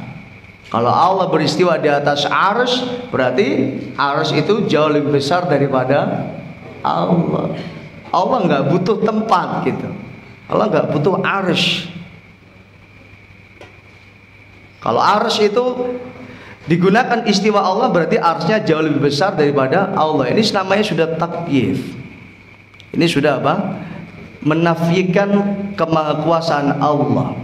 kalau Allah beristiwa di atas arsy, berarti arsy itu jauh lebih besar daripada Allah. Allah nggak butuh tempat gitu. Allah nggak butuh arsy. Kalau arsy itu digunakan istiwa Allah, berarti arsy-nya jauh lebih besar daripada Allah. Ini namanya sudah takyif. Ini sudah apa? Menafikan kemahakuasaan Allah.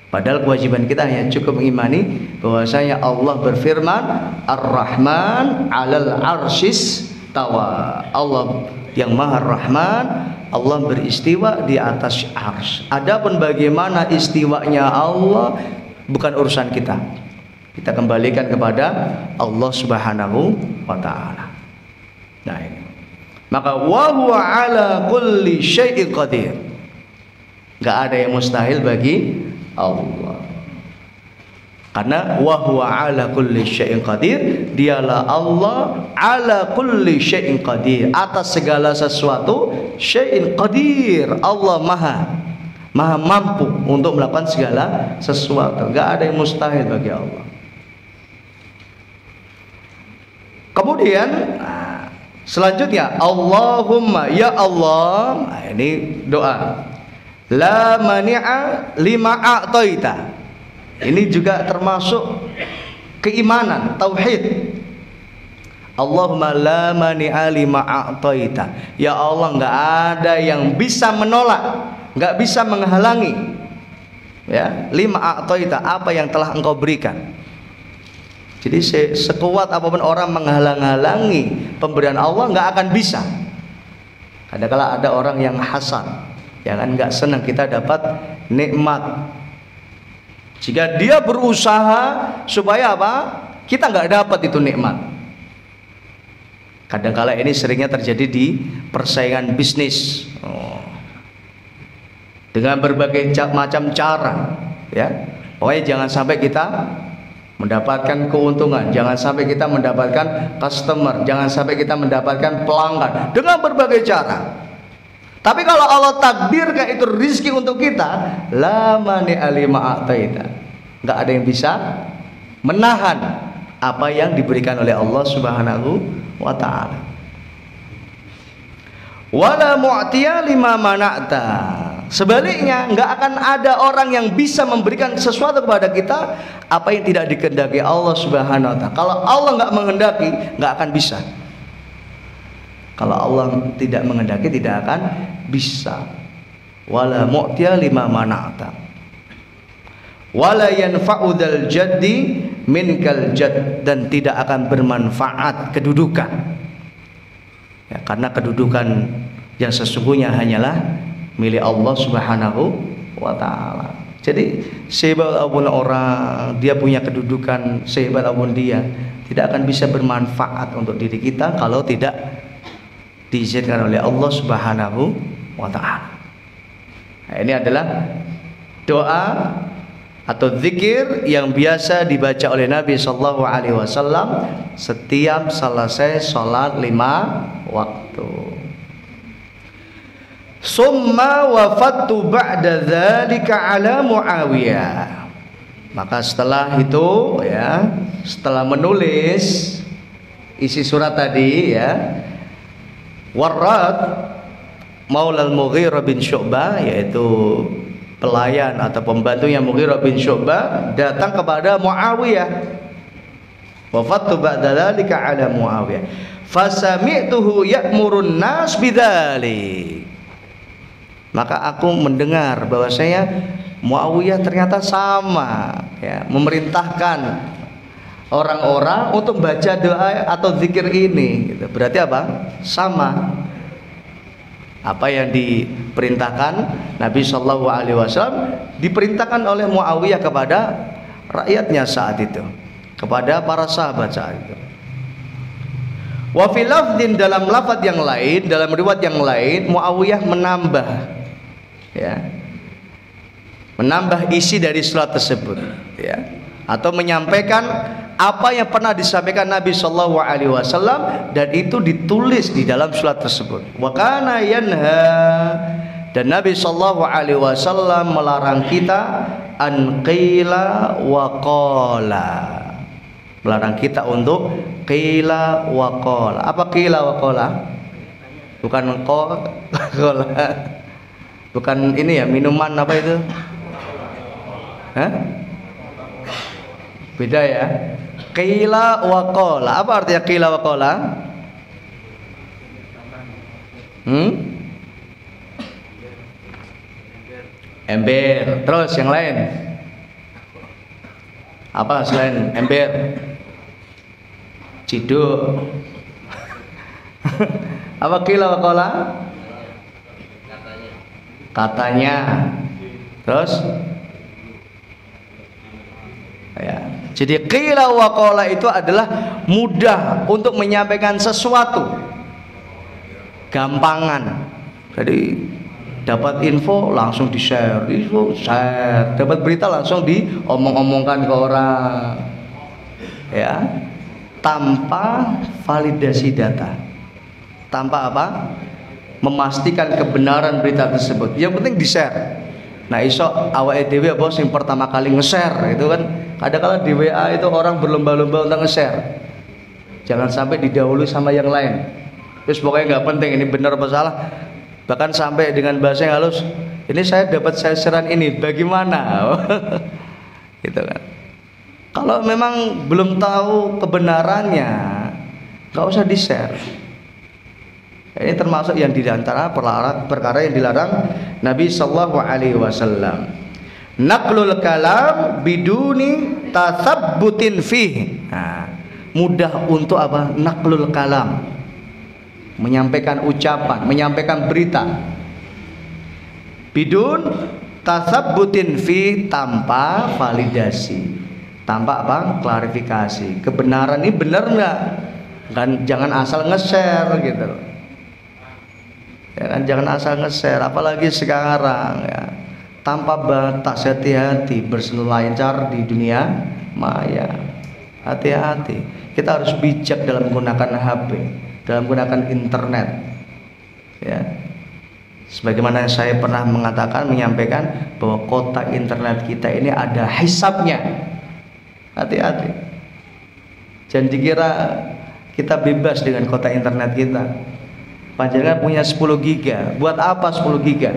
Padahal kewajiban kita hanya cukup mengimani bahwasanya Allah berfirman Ar-Rahman 'alal arsyis tawa. Allah yang Maha Rahman, Allah beristiwa di atas arsy. Adapun bagaimana istiwanya Allah bukan urusan kita. Kita kembalikan kepada Allah Subhanahu wa Ta'ala. Nah, ini. Maka wa huwa 'ala kulli syai'in qadir. Enggak ada yang mustahil bagi Allah. Karena wa huwa 'ala kulli syai'in qadir, dialah Allah 'ala kulli syai'in qadir, atas segala sesuatu syai'in qadir. Allah maha mampu untuk melakukan segala sesuatu. Enggak ada yang mustahil bagi Allah. Kemudian selanjutnya Allahumma ya Allah. Nah, ini doa. La mani'a lima a'taita. Ini juga termasuk keimanan, tauhid. Allahumma la mani'a lima a'taita. Ya Allah, enggak ada yang bisa menolak, enggak bisa menghalangi. Ya, lima a'taita, apa yang telah Engkau berikan. Jadi sekuat apapun orang menghalang-halangi pemberian Allah, nggak akan bisa. Kadang-kala ada orang yang hasad, jangan nggak senang kita dapat nikmat. Jika dia berusaha supaya apa? Kita nggak dapat itu nikmat. Kadang-kala ini seringnya terjadi di persaingan bisnis. Dengan berbagai macam cara, ya. Pokoknya jangan sampai kita mendapatkan keuntungan, jangan sampai kita mendapatkan customer, jangan sampai kita mendapatkan pelanggan dengan berbagai cara. Tapi kalau Allah takdirkan itu rizki untuk kita, la mani'a lima a'taita, nggak ada yang bisa menahan apa yang diberikan oleh Allah Subhanahu wa ta'ala. Wala mu'tiya lima mana'ta. Sebaliknya, nggak akan ada orang yang bisa memberikan sesuatu kepada kita apa yang tidak dikehendaki Allah Subhanahu wa ta'ala. Kalau Allah nggak menghendaki, nggak akan bisa. Kalau Allah tidak menghendaki, tidak akan bisa. Wala mu'tiya lima mana'ta. Wala yanfa'u dzal jaddi minkal jadd, dan tidak akan bermanfaat kedudukan. Ya, karena kedudukan yang sesungguhnya hanyalah milik Allah Subhanahu wa ta'ala. Jadi sehebat apapun orang, dia punya kedudukan sehebat apapun dia, tidak akan bisa bermanfaat untuk diri kita kalau tidak diizinkan oleh Allah Subhanahu wa ta'ala. Nah, ini adalah doa atau zikir yang biasa dibaca oleh Nabi sallallahu alaihi wasallam setiap selesai sholat 5 waktu. Summa wafattu ba'da dzalika ala Muawiyah. Maka setelah itu, ya, setelah menulis isi surat tadi, ya, Warrad Maula al-Mughirah bin Syu'bah, yaitu pelayan atau pembantunya Mughirah bin Syu'bah, datang kepada Muawiyah. Wafattu ba'da dzalika ala Muawiyah. Fasami'tuhu ya'murun nas bidzalik. Maka aku mendengar bahwasanya Muawiyah ternyata sama, ya, memerintahkan orang-orang untuk baca doa atau zikir ini, gitu. Berarti apa? Sama apa yang diperintahkan Nabi Shallallahu Alaihi Wasallam, diperintahkan oleh Muawiyah kepada rakyatnya saat itu, kepada para sahabat saat itu. Wa fil lafdin, dalam lafaz yang lain, dalam riwayat yang lain, Muawiyah menambah, ya, menambah isi dari surat tersebut, ya, atau menyampaikan apa yang pernah disampaikan Nabi Shallallahu Alaihi Wasallam, dan itu ditulis di dalam surat tersebut. Wa kana yanha, dan Nabi Shallallahu Alaihi Wasallam melarang kita an qila wa qala, melarang kita untuk qila wa qala. Apa qila wa qala? Bukan qala, bukan ini ya, minuman apa itu? Hah? Beda ya. Qila wa qala. Apa artinya qila wa qala? Ember. Terus yang lain? Apa selain ember? Ciduk. Apa qila wa qala? Katanya. Terus? Ya. Jadi qila wa qala itu adalah mudah untuk menyampaikan sesuatu, gampangan. Jadi dapat info langsung di-share, info share, dapat berita langsung diomong-omongkan ke orang, ya, tanpa validasi data, tanpa apa? Memastikan kebenaran berita tersebut. Yang penting di-share. Nah, iso awake dhewe apa sing pertama kali nge-share itu kan. Kadang-kala di WA itu orang berlomba-lomba untuk nge-share. Jangan sampai didahului sama yang lain. Terus pokoknya nggak penting ini benar apa salah. Bahkan sampai dengan bahasa yang halus, ini saya dapat sasaran ini, bagaimana? Gitu kan. Kalau memang belum tahu kebenarannya, nggak usah di-share. Ini termasuk yang diantara perkara yang dilarang Nabi Sallallahu Alaihi Wasallam. Naqlul kalam biduni tasabbutin fih. Nah, mudah untuk apa? Naqlul kalam, menyampaikan ucapan, menyampaikan berita bidun tasabbutin fi, tanpa validasi, tanpa apa? Klarifikasi. Kebenaran ini benar nggak? Kan jangan asal nge-share gitu loh. Ya kan, jangan asal nge-share, apalagi sekarang ya. Tanpa batas, hati-hati berselancar di dunia maya. Hati-hati. Kita harus bijak dalam menggunakan HP, dalam menggunakan internet. Ya. Sebagaimana saya pernah menyampaikan bahwa kota internet kita ini ada hisabnya. Hati-hati. Jangan dikira kita bebas dengan kota internet kita. Panjenengan punya 10 giga. Buat apa 10 giga?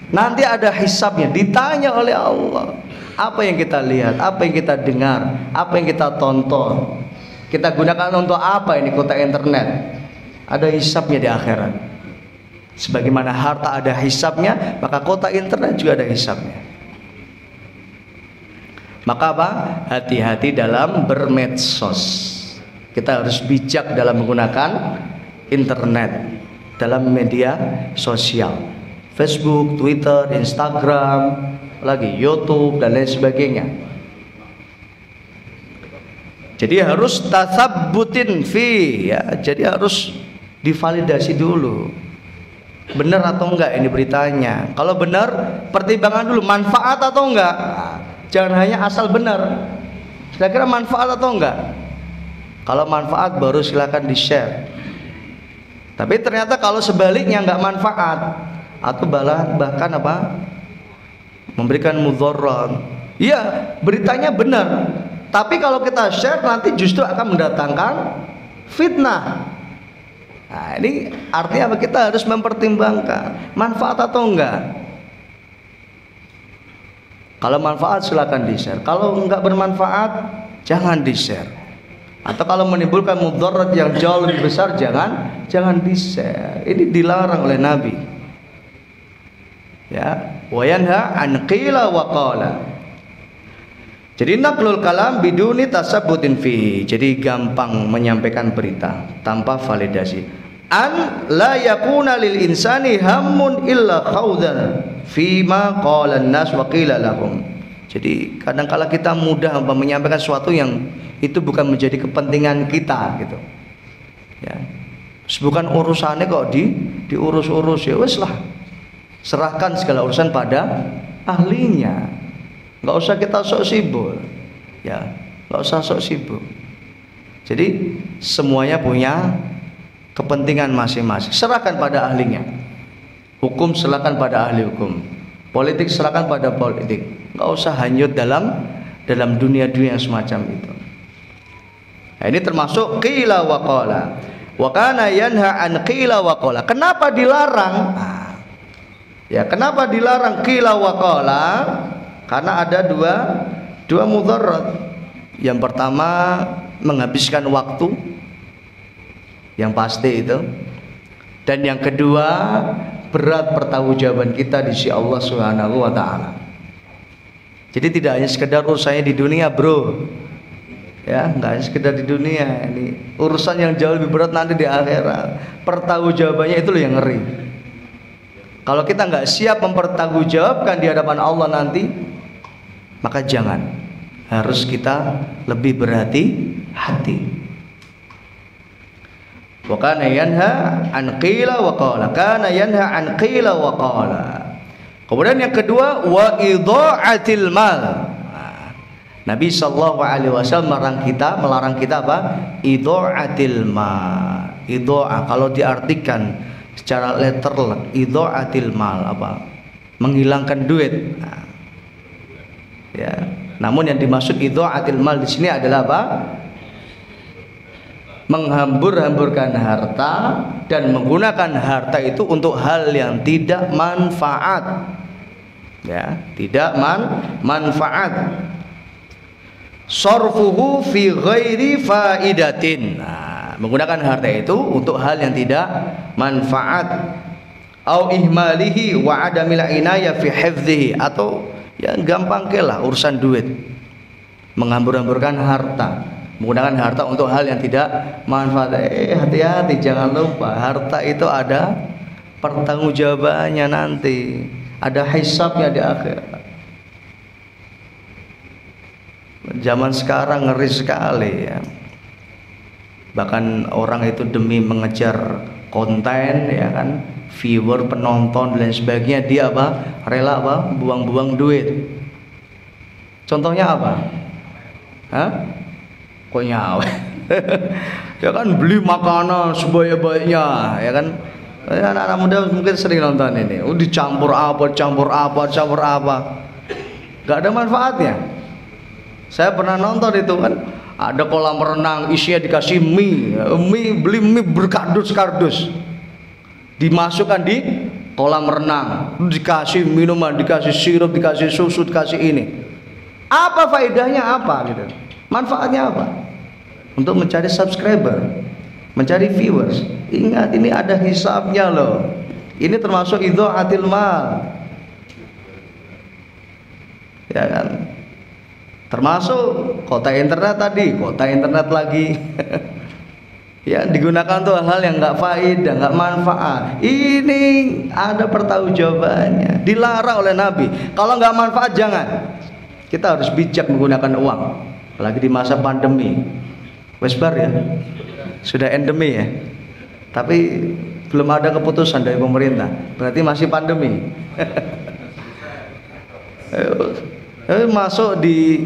Nanti ada hisabnya, ditanya oleh Allah. Apa yang kita lihat, apa yang kita dengar, apa yang kita tonton, kita gunakan untuk apa ini kota internet? Ada hisabnya di akhirat. Sebagaimana harta ada hisabnya, maka kota internet juga ada hisabnya. Maka apa? Hati-hati dalam bermedsos. Kita harus bijak dalam menggunakan internet, dalam media sosial, Facebook, Twitter, Instagram, lagi YouTube dan lain sebagainya. Jadi harus tasabbutin fi, ya. Jadi harus divalidasi dulu. Benar atau enggak ini beritanya? Kalau benar, pertimbangkan dulu manfaat atau enggak. Jangan hanya asal benar. Kira-kira manfaat atau enggak? Kalau manfaat baru silakan di-share. Tapi ternyata kalau sebaliknya enggak manfaat atau bahkan apa? Memberikan mudarat. Iya, beritanya benar. Tapi kalau kita share nanti justru akan mendatangkan fitnah. Nah, ini artinya apa? Kita harus mempertimbangkan manfaat atau enggak. Kalau manfaat silakan di-share. Kalau enggak bermanfaat jangan di-share. Atau kalau menimbulkan mudarat yang jauh lebih besar jangan di-share. Ini dilarang oleh Nabi. Ya, wa yanha an qila wa qala. Jadi naqlul kalam biduni tasabbutin fi. Jadi gampang menyampaikan berita tanpa validasi. An la yakuna lil insani hammun illa khawdan fi ma qala an-nas wa qila lahum. Jadi kadang-kala kita mudah menyampaikan sesuatu yang itu bukan menjadi kepentingan kita gitu. Ya. Bukan urusannya kok diurus-urus, ya wes lah. Serahkan segala urusan pada ahlinya. Nggak usah kita sok sibuk, ya, nggak usah sok sibuk. Jadi semuanya punya kepentingan masing-masing. Serahkan pada ahlinya. Hukum serahkan pada ahli hukum. Politik serahkan pada politik. Nggak usah hanyut dalam dunia-dunia yang semacam itu. Nah, ini termasuk qila wa qala. Wa kana yanha an qila wa qala. Kenapa dilarang? Ya, kenapa dilarang qila wa qala? Karena ada dua mudarat. Yang pertama menghabiskan waktu, yang pasti itu. Dan yang kedua berat pertanggungjawaban kita di sisi Allah Subhanahu wa taala. Jadi tidak hanya sekedar urusannya di dunia, bro. Ya, enggak hanya sekedar di dunia. Ini urusan yang jauh lebih berat nanti di akhirat. Pertanggungjawabannya itu loh yang ngeri. Kalau kita nggak siap mempertanggungjawabkan di hadapan Allah nanti, maka jangan. Harus kita lebih berhati-hati. Wa kana yanha an qila wa qala. Kana yanha an qila wa qala. Kemudian yang kedua, wa idha'atil mal. Nabi sallallahu alaihi wasallam melarang kita apa? Idha'atil mal. Idha'ah kalau diartikan secara literal, idha'atil mal apa? Menghilangkan duit. Ya. Namun yang dimaksud idha'atil mal di sini adalah apa? menghambur-hamburkan harta dan menggunakan harta itu untuk hal yang tidak manfaat, ya, tidak manfaat. Sarfuhu fi ghairi faidatin. Nah, menggunakan harta itu untuk hal yang tidak manfaat. Au ihmalihi wa adamil inayah fi hifdhihi, atau yang gampang kelah urusan duit, menghambur-hamburkan harta, menggunakan harta untuk hal yang tidak manfaat. Hati-hati, jangan lupa harta itu ada pertanggungjawabannya nanti, ada hisabnya di akhir. Zaman sekarang ngeri sekali, ya. Bahkan orang itu demi mengejar konten, ya kan, viewer, penonton dan lain sebagainya, dia rela buang-buang duit. Contohnya apa? Hah? Kok nyawa? Ya kan, beli makanan sebanyak-banyaknya, ya kan. Anak-anak muda mungkin sering nonton ini. Dicampur apa, campur apa. Gak ada manfaatnya. Saya pernah nonton itu kan, ada kolam renang isinya dikasih mie, beli mie berkardus-kardus, dimasukkan di kolam renang, dikasih minuman, dikasih sirup, dikasih susu, dikasih ini. Apa faedahnya, apa gitu? Manfaatnya apa? Untuk mencari subscriber, mencari viewers. Ingat, ini ada hisabnya loh. Ini termasuk idha'atil mal, ya kan? Termasuk kota internet tadi, kota internet lagi. Ya, digunakan untuk hal yang nggak faedah, nggak manfaat. Ini ada pertanggungjawabannya, dilarang oleh Nabi. Kalau nggak manfaat jangan. Kita harus bijak menggunakan uang, apalagi di masa pandemi. Wesbar ya, sudah endemi ya. Tapi belum ada keputusan dari pemerintah, berarti masih pandemi. Masuk di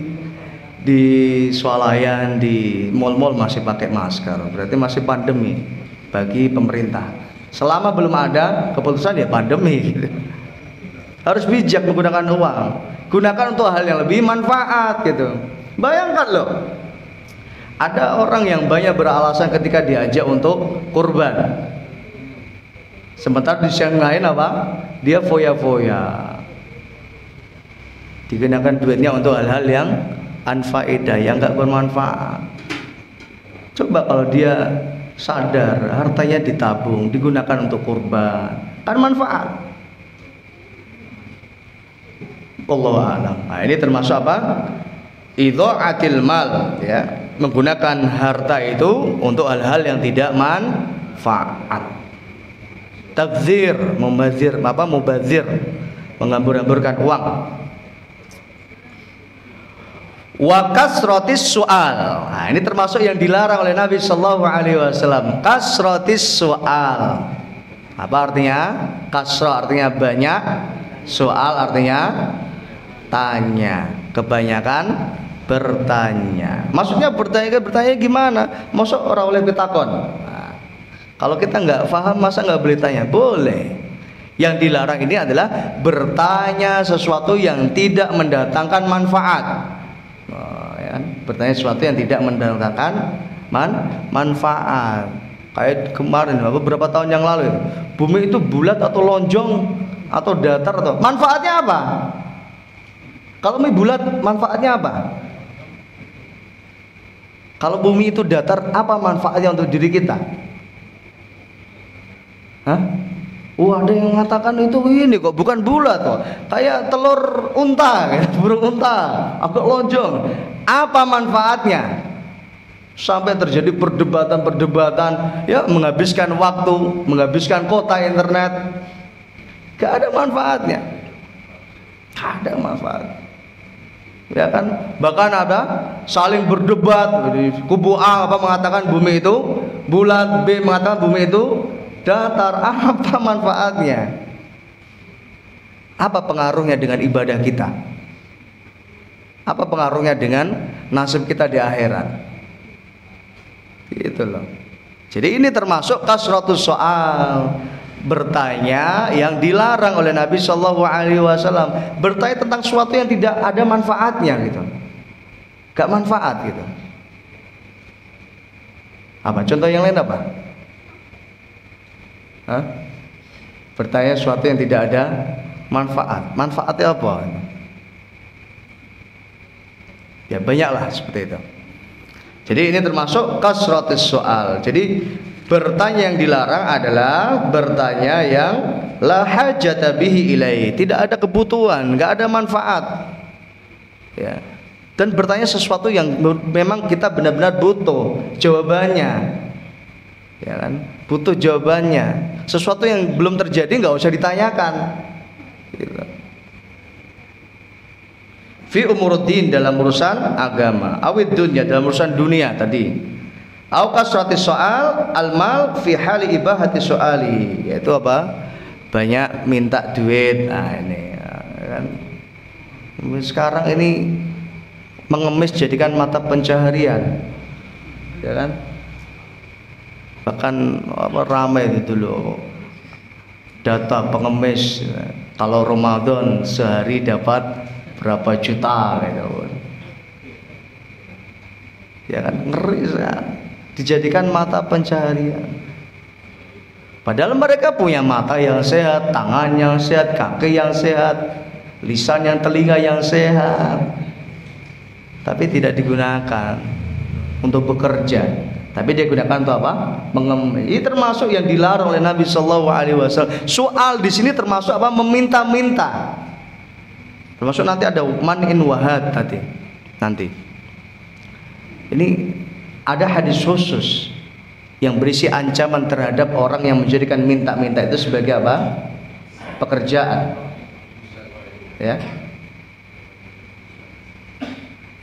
swalayan, di mal-mal masih pakai masker, berarti masih pandemi bagi pemerintah. Selama belum ada keputusan, ya pandemi. Harus bijak menggunakan uang, gunakan untuk hal yang lebih manfaat gitu. Bayangkan loh, ada orang yang banyak beralasan ketika diajak untuk kurban, sementara di sisi lain dia foya-foya, digunakan duitnya untuk hal-hal yang anfaedah, yang gak bermanfaat. Coba kalau dia sadar hartanya ditabung, digunakan untuk kurban, kan manfaat. Wallahu a'lam. Nah, ini termasuk apa? Idha'atil mal, ya, menggunakan harta itu untuk hal-hal yang tidak manfaat. Tabdzir, mubazir, menghambur-hamburkan uang. Wa kasratis soal. Nah, ini termasuk yang dilarang oleh Nabi Sallallahu Alaihi Wasallam. Kasratis soal. Apa artinya? Kasra artinya banyak, soal artinya tanya. Kebanyakan bertanya. Maksudnya bertanya gimana? Masuk orang oleh betakon. Nah, kalau kita nggak paham, masa nggak boleh tanya? Boleh. Yang dilarang ini adalah bertanya sesuatu yang tidak mendatangkan manfaat. Bertanya sesuatu yang tidak mendatangkan manfaat. Kayak kemarin, beberapa tahun yang lalu, bumi itu bulat atau lonjong atau datar, atau manfaatnya apa? Kalau bumi bulat, manfaatnya apa? Kalau bumi itu datar, apa manfaatnya untuk diri kita? Hah? Ada yang mengatakan itu ini kok bukan bulat kok, kayak telur unta, kayak burung unta, agak lonjong. Apa manfaatnya? Sampai terjadi perdebatan, ya, menghabiskan waktu, menghabiskan kuota internet, gak ada manfaatnya. Gak ada manfaat, ya kan? Bahkan ada saling berdebat. Kubu A mengatakan bumi itu bulat, B mengatakan bumi itu datar. Apa manfaatnya? Apa pengaruhnya dengan ibadah kita? Apa pengaruhnya dengan nasib kita di akhirat? Gitu loh. Jadi ini termasuk kasratus soal, bertanya yang dilarang oleh Nabi Shallallahu Alaihi Wasallam. Bertanya tentang sesuatu yang tidak ada manfaatnya gitu, gak manfaat gitu. Apa? Contoh yang lain apa? Hah? Bertanya sesuatu yang tidak ada manfaat. Manfaatnya apa? Ya banyaklah seperti itu. Jadi ini termasuk kasratis soal. Jadi bertanya yang dilarang adalah bertanya yang la hajata bihi ilaihi, tidak ada kebutuhan, nggak ada manfaat. Ya. Dan bertanya sesuatu yang memang kita benar-benar butuh jawabannya. Ya kan? Butuh jawabannya. Sesuatu yang belum terjadi nggak usah ditanyakan. Gitu. Fi umuruddin, dalam urusan agama, awid dunya, dalam urusan dunia tadi. Au kasrati soal al-mal fi hali ibahati soali, yaitu apa? Banyak minta duit. Nah ini ya kan. Sekarang ini mengemis jadikan mata pencaharian, ya kan? Bahkan apa, ramai itu dulu data pengemis, kalau Ramadan sehari dapat berapa juta gitu. Ya kan, ngeri sekali. Dijadikan mata pencaharian. Padahal mereka punya mata yang sehat, tangan yang sehat, kaki yang sehat, lisan yang, telinga yang sehat, tapi tidak digunakan untuk bekerja. Tapi dia gunakan untuk apa? Mengemis. Ini termasuk yang dilarang oleh Nabi Shallallahu Alaihi Wasallam. Soal di sini termasuk apa? Meminta-minta. Termasuk nanti ada manin wahad tadi. Nanti. Ini ada hadis khusus yang berisi ancaman terhadap orang yang menjadikan minta-minta itu sebagai apa? Pekerjaan. Ya.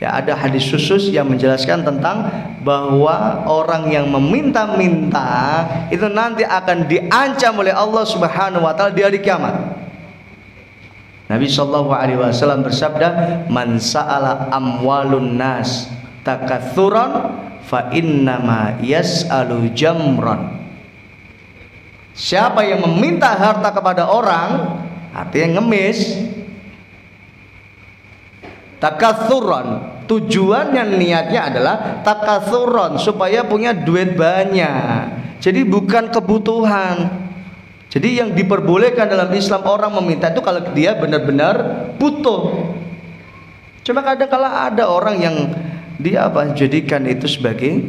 Ya, ada hadis khusus yang menjelaskan tentang bahwa orang yang meminta-minta itu nanti akan diancam oleh Allah Subhanahu wa taala di hari kiamat. Nabi sallallahu alaihi wasallam bersabda, "Man sa'ala amwalun nas takatsuran fa innama yas'alu jamran." Siapa yang meminta harta kepada orang, artinya ngemis, takatsuran, tujuannya, niatnya adalah takatsuran, supaya punya duit banyak. Jadi bukan kebutuhan. Jadi yang diperbolehkan dalam Islam orang meminta itu kalau dia benar-benar butuh. Cuma kadang-kala ada orang yang dia apa, jadikan itu sebagai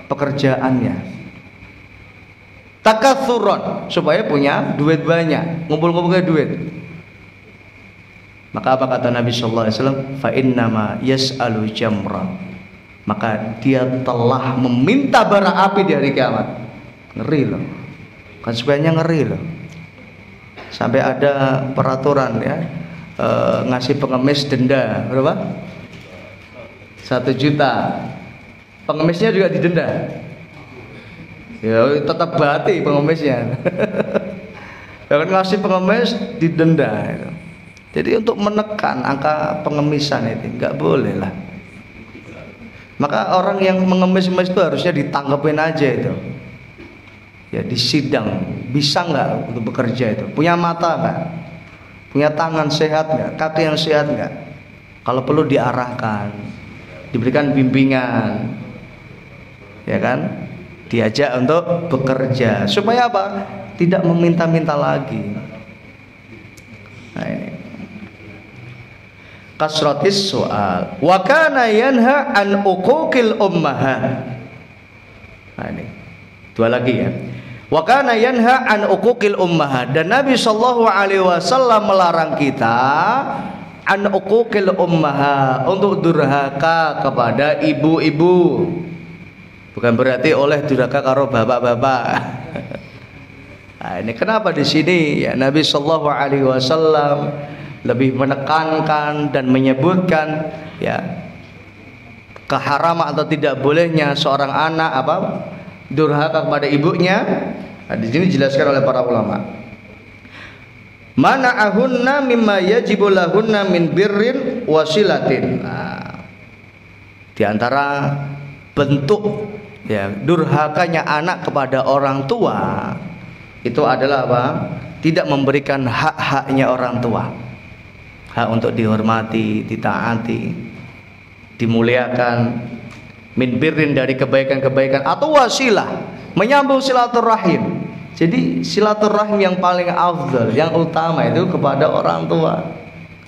pekerjaannya. Takatsuran, supaya punya duit banyak, ngumpul-ngumpulnya duit. Maka apa kata Nabi sallallahu alaihi wasallam? Fa innama yas'alu jamra. Maka dia telah meminta bara api di hari kiamat. Ngeri loh. Konsekuensinya ngeri loh. Sampai ada peraturan ya, ngasih pengemis denda berapa? 1 juta. Pengemisnya juga didenda. Ya tetap bati pengemisnya. Jangan ngasih pengemis didenda itu. Jadi untuk menekan angka pengemisan itu nggak boleh lah. Maka orang yang mengemis-ngemis itu harusnya ditangkepin aja itu. Ya disidang, bisa nggak untuk bekerja itu? Punya mata nggak? Punya tangan sehat nggak? Kaki yang sehat nggak? Kalau perlu diarahkan, diberikan bimbingan, ya kan? Diajak untuk bekerja supaya apa? Tidak meminta-minta lagi. Nah ini. Kasratis soal. Wa kana yanha an uquqil ummahat. Nah ini. Dua lagi ya. Wa kana yanha an uquqil ummahat, dan Nabi sallallahu alaihi wasallam melarang kita an uquqil ummahat, untuk durhaka kepada ibu-ibu. Bukan berarti oleh durhaka karo bapak-bapak. Nah, ini kenapa di sini ya Nabi sallallahu alaihi wasallam lebih menekankan dan menyebutkan ya keharaman atau tidak bolehnya seorang anak apa durhaka kepada ibunya. Nah, di sini dijelaskan oleh para ulama. Mana'ahunna mimma yajibu lahunna min birrin wasilatin. Nah, di antara bentuk ya durhakanya anak kepada orang tua itu adalah apa? Tidak memberikan hak-haknya orang tua. Hak untuk dihormati, ditaati, dimuliakan, min birrin, dari kebaikan-kebaikan, atau wasilah, menyambung silaturahim. Jadi silaturahim yang paling afdal, yang utama itu kepada orang tua.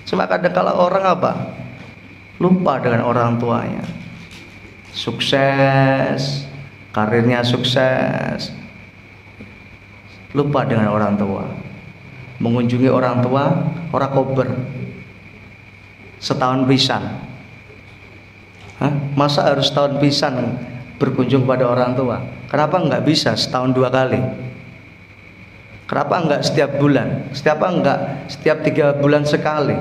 Cuma kadang kala orang apa? Lupa dengan orang tuanya. Sukses, karirnya sukses, lupa dengan orang tua. Mengunjungi orang tua, orang kober setahun pisan. Masa harus setahun pisan berkunjung pada orang tua? Kenapa enggak bisa setahun 2 kali? Kenapa enggak setiap bulan? Kenapa enggak setiap 3 bulan sekali?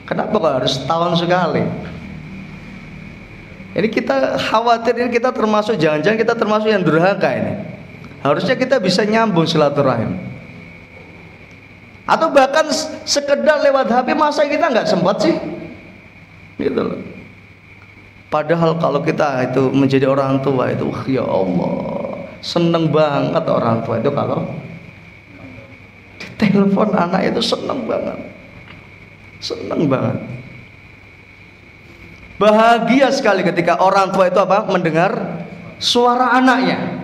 Kenapa kok harus setahun sekali? Ini kita khawatir, ini kita termasuk, jangan-jangan kita termasuk yang durhaka ini. Harusnya kita bisa nyambung silaturahim. Atau bahkan sekedar lewat HP, masa kita nggak sempat sih? Gitu loh. Padahal kalau kita itu menjadi orang tua itu, ya Allah, seneng banget orang tua itu kalau ditelepon anak itu seneng banget. Seneng banget. Bahagia sekali ketika orang tua itu apa? Mendengar suara anaknya.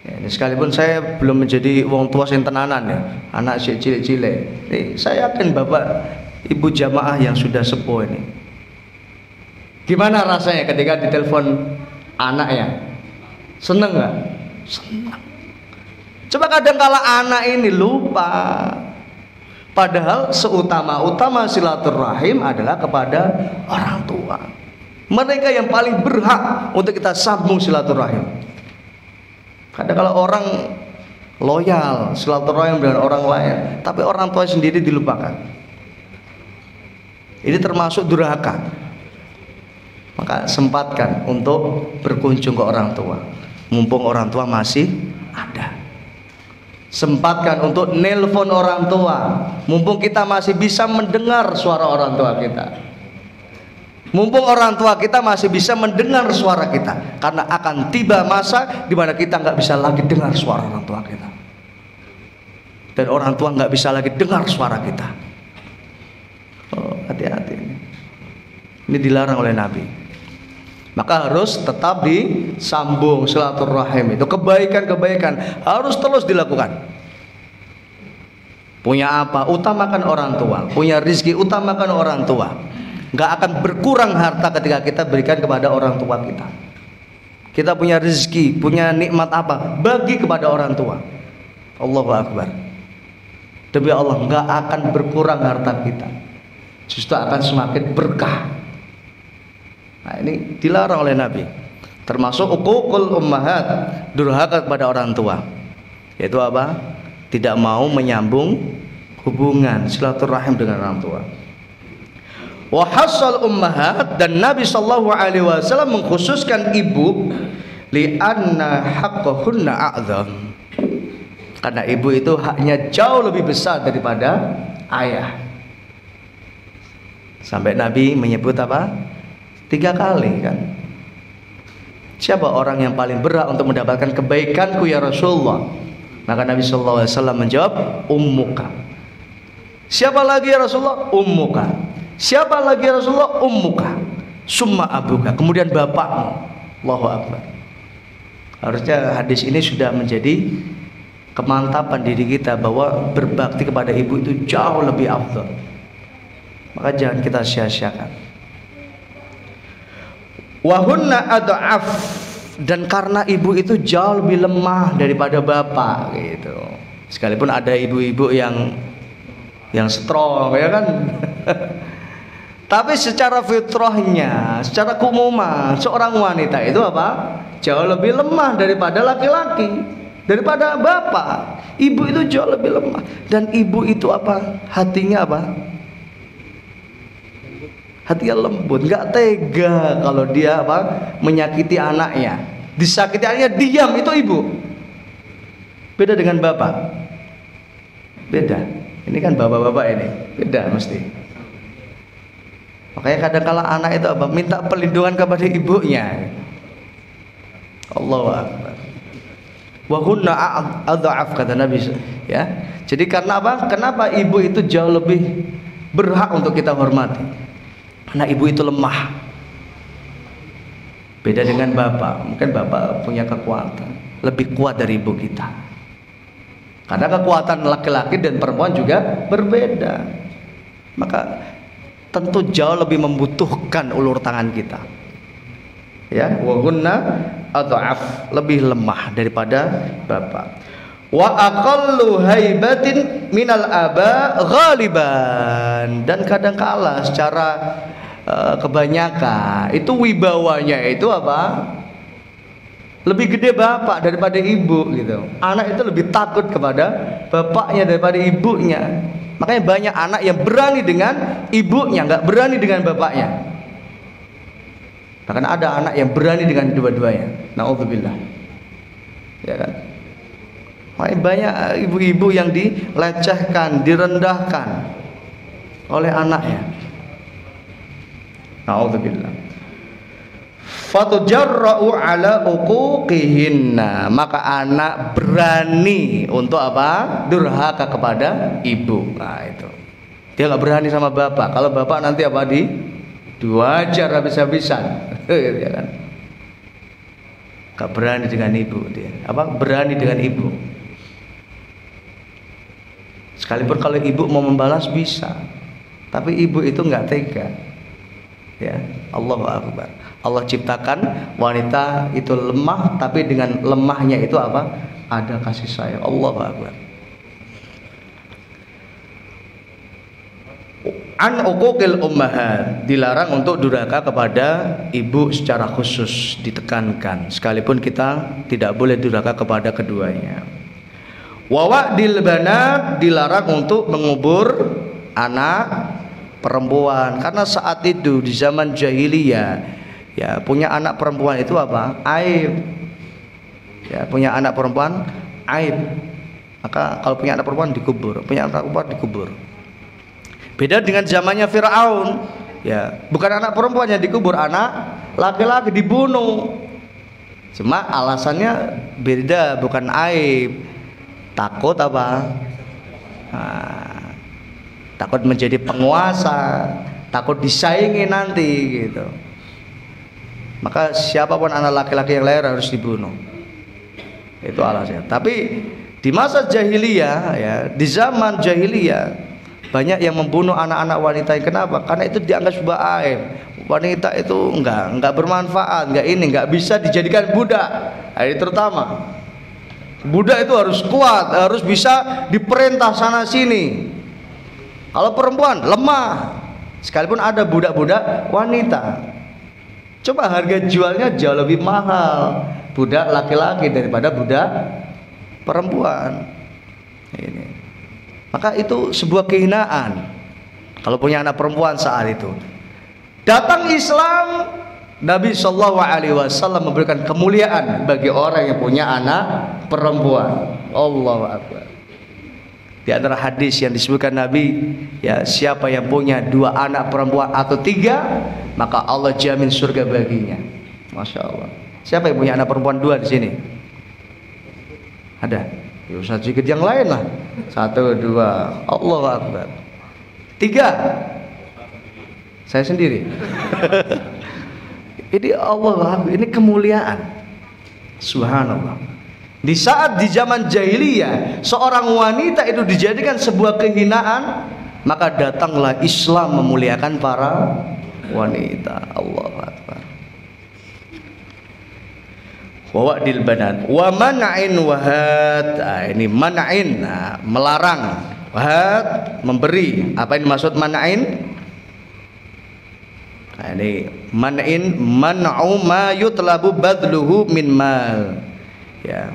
Ya, ini sekalipun saya belum menjadi wong tua sing tenanan ya, anak cilik-cilik. Saya yakin Bapak Ibu jamaah yang sudah sepuh ini. Gimana rasanya ketika ditelepon anaknya? Seneng nggak? Seneng. Coba kadang kala anak ini lupa. Padahal seutama-utama silaturahim adalah kepada orang tua. Mereka yang paling berhak untuk kita sambung silaturahim. Kadang kalau orang loyal silaturahim dengan orang lain, tapi orang tua sendiri dilupakan. Ini termasuk durhaka. Maka sempatkan untuk berkunjung ke orang tua, mumpung orang tua masih ada. Sempatkan untuk nelpon orang tua, mumpung kita masih bisa mendengar suara orang tua kita. Mumpung orang tua kita masih bisa mendengar suara kita, karena akan tiba masa di mana kita nggak bisa lagi dengar suara orang tua kita, dan orang tua nggak bisa lagi dengar suara kita. Oh, hati-hati. Ini dilarang oleh Nabi. Maka harus tetap disambung silaturahim itu. Kebaikan-kebaikan harus terus dilakukan. Punya apa? Utamakan orang tua. Punya rizki, utamakan orang tua. Gak akan berkurang harta ketika kita berikan kepada orang tua kita. Kita punya rizki, punya nikmat apa? Bagi kepada orang tua. Allahu Akbar. Demi Allah, gak akan berkurang harta kita, justru akan semakin berkah. Nah, ini dilarang oleh Nabi. Termasuk uququl ummahat, durhaka kepada orang tua. Yaitu apa? Tidak mau menyambung hubungan silaturahim dengan orang tua. Wa hassal ummahat, dan Nabi sallallahu alaihi wasallam mengkhususkan ibu li anna haqqahunna a'zam. Karena ibu itu haknya jauh lebih besar daripada ayah. Sampai Nabi menyebut apa? 3 kali kan. Siapa orang yang paling berhak untuk mendapatkan kebaikanku ya Rasulullah? Maka Nabi sallallahu alaihi wasallam menjawab, ummuka. Siapa lagi ya Rasulullah? Ummuka. Siapa lagi ya Rasulullah? Ummuka. Summa abuka. Kemudian bapakmu. Allahu Akbar. Harusnya hadis ini sudah menjadi kemantapan diri kita bahwa berbakti kepada ibu itu jauh lebih afdal. Maka jangan kita sia-siakan. Wahunna ad'af, dan karena ibu itu jauh lebih lemah daripada bapak gitu. Sekalipun ada ibu-ibu yang strong ya kan. Tapi secara fitrahnya, secara keumuman, seorang wanita itu apa? Jauh lebih lemah daripada laki-laki, daripada bapak. Ibu itu jauh lebih lemah. Dan ibu itu apa? Hatinya apa? Hatinya lembut, nggak tega kalau dia apa? Menyakiti anaknya. Disakiti anaknya diam, itu ibu. Beda dengan bapak. Beda. Ini kan bapak-bapak ini, beda mesti. Makanya kadang-kala anak itu apa? Minta perlindungan kepada ibunya. Allahu Akbar. Wa hunna adhaf, kata Nabi ya. Jadi karena apa? Kenapa ibu itu jauh lebih berhak untuk kita hormati? Karena ibu itu lemah. Beda dengan bapak, mungkin bapak punya kekuatan lebih kuat dari ibu kita. Karena kekuatan laki-laki dan perempuan juga berbeda. Maka tentu jauh lebih membutuhkan ulur tangan kita. Ya, wa gunna adhaf, lebih lemah daripada bapak. Wa aqallu haibatin minal aba ghaliban, dan kadangkala secara kebanyakan itu wibawanya itu apa? Lebih gede bapak daripada ibu gitu. Anak itu lebih takut kepada bapaknya daripada ibunya. Makanya banyak anak yang berani dengan ibunya, nggak berani dengan bapaknya. Bahkan ada anak yang berani dengan dua-duanya. Na'udzubillah. Ya kan? Makanya banyak ibu-ibu yang dilecehkan, direndahkan oleh anaknya. Na'udzubillah. Fatujarra'u ala uquqihinna, maka anak berani untuk apa? Durhaka kepada ibu. Nah itu, dia nggak berani sama bapak. Kalau bapak nanti apa, diwajar habis-habisan. Ya kan? Gak berani dengan ibu dia. Apa? Berani dengan ibu. Sekalipun kalau ibu mau membalas bisa, tapi ibu itu nggak tega. Ya, Allahu Akbar. Allah ciptakan wanita itu lemah, tapi dengan lemahnya itu apa? Ada kasih sayang. Allahu Akbar. An uquqil ummahat, dilarang untuk durhaka kepada ibu secara khusus, ditekankan. Sekalipun kita tidak boleh durhaka kepada keduanya. Wa wa'dil banat, dilarang untuk mengubur anak perempuan, karena saat itu di zaman jahiliyah, ya punya anak perempuan itu apa? Aib. Ya, punya anak perempuan aib. Maka kalau punya anak perempuan dikubur, punya anak perempuan dikubur. Beda dengan zamannya Firaun, ya bukan anak perempuan yang dikubur, anak laki-laki dibunuh. Cuma alasannya beda, bukan aib. Takut apa? Nah, takut menjadi penguasa, takut disaingi nanti gitu. Maka siapapun anak laki-laki yang lahir harus dibunuh. Itu alasannya. Tapi di masa jahiliyah, ya, di zaman jahiliyah banyak yang membunuh anak-anak wanita. Kenapa? Karena itu dianggap sebuah aib. Wanita itu enggak bermanfaat, enggak bisa dijadikan budak. Nah, ini terutama. Budak itu harus kuat, harus bisa diperintah sana sini. Kalau perempuan lemah. Sekalipun ada budak-budak wanita, coba harga jualnya jauh lebih mahal budak laki-laki daripada budak perempuan. Ini. Maka itu sebuah kehinaan kalau punya anak perempuan saat itu. Datang Islam, Nabi Shallallahu Alaihi Wasallam memberikan kemuliaan bagi orang yang punya anak perempuan. Allahu Akbar. Di antara hadis yang disebutkan Nabi, ya siapa yang punya 2 anak perempuan atau 3, maka Allah jamin surga baginya. Masya Allah. Siapa yang punya anak perempuan 2 di sini? Ada? Ya usah sedikit yang lain lah. 1, 2. Allahu Akbar. 3. Saya sendiri. Ini Allah, ini kemuliaan. Subhanallah. Di saat di zaman jahiliyah seorang wanita itu dijadikan sebuah kehinaan, maka datanglah Islam memuliakan para wanita. Allahu Akbar. Wa wa'dil banat wa man'in wahat. Nah, ini man'in, nah, melarang, wahat memberi. Apa yang dimaksud man'in? Nah, ini man'in man'u ma yutlabu badluhu min mal. Ya,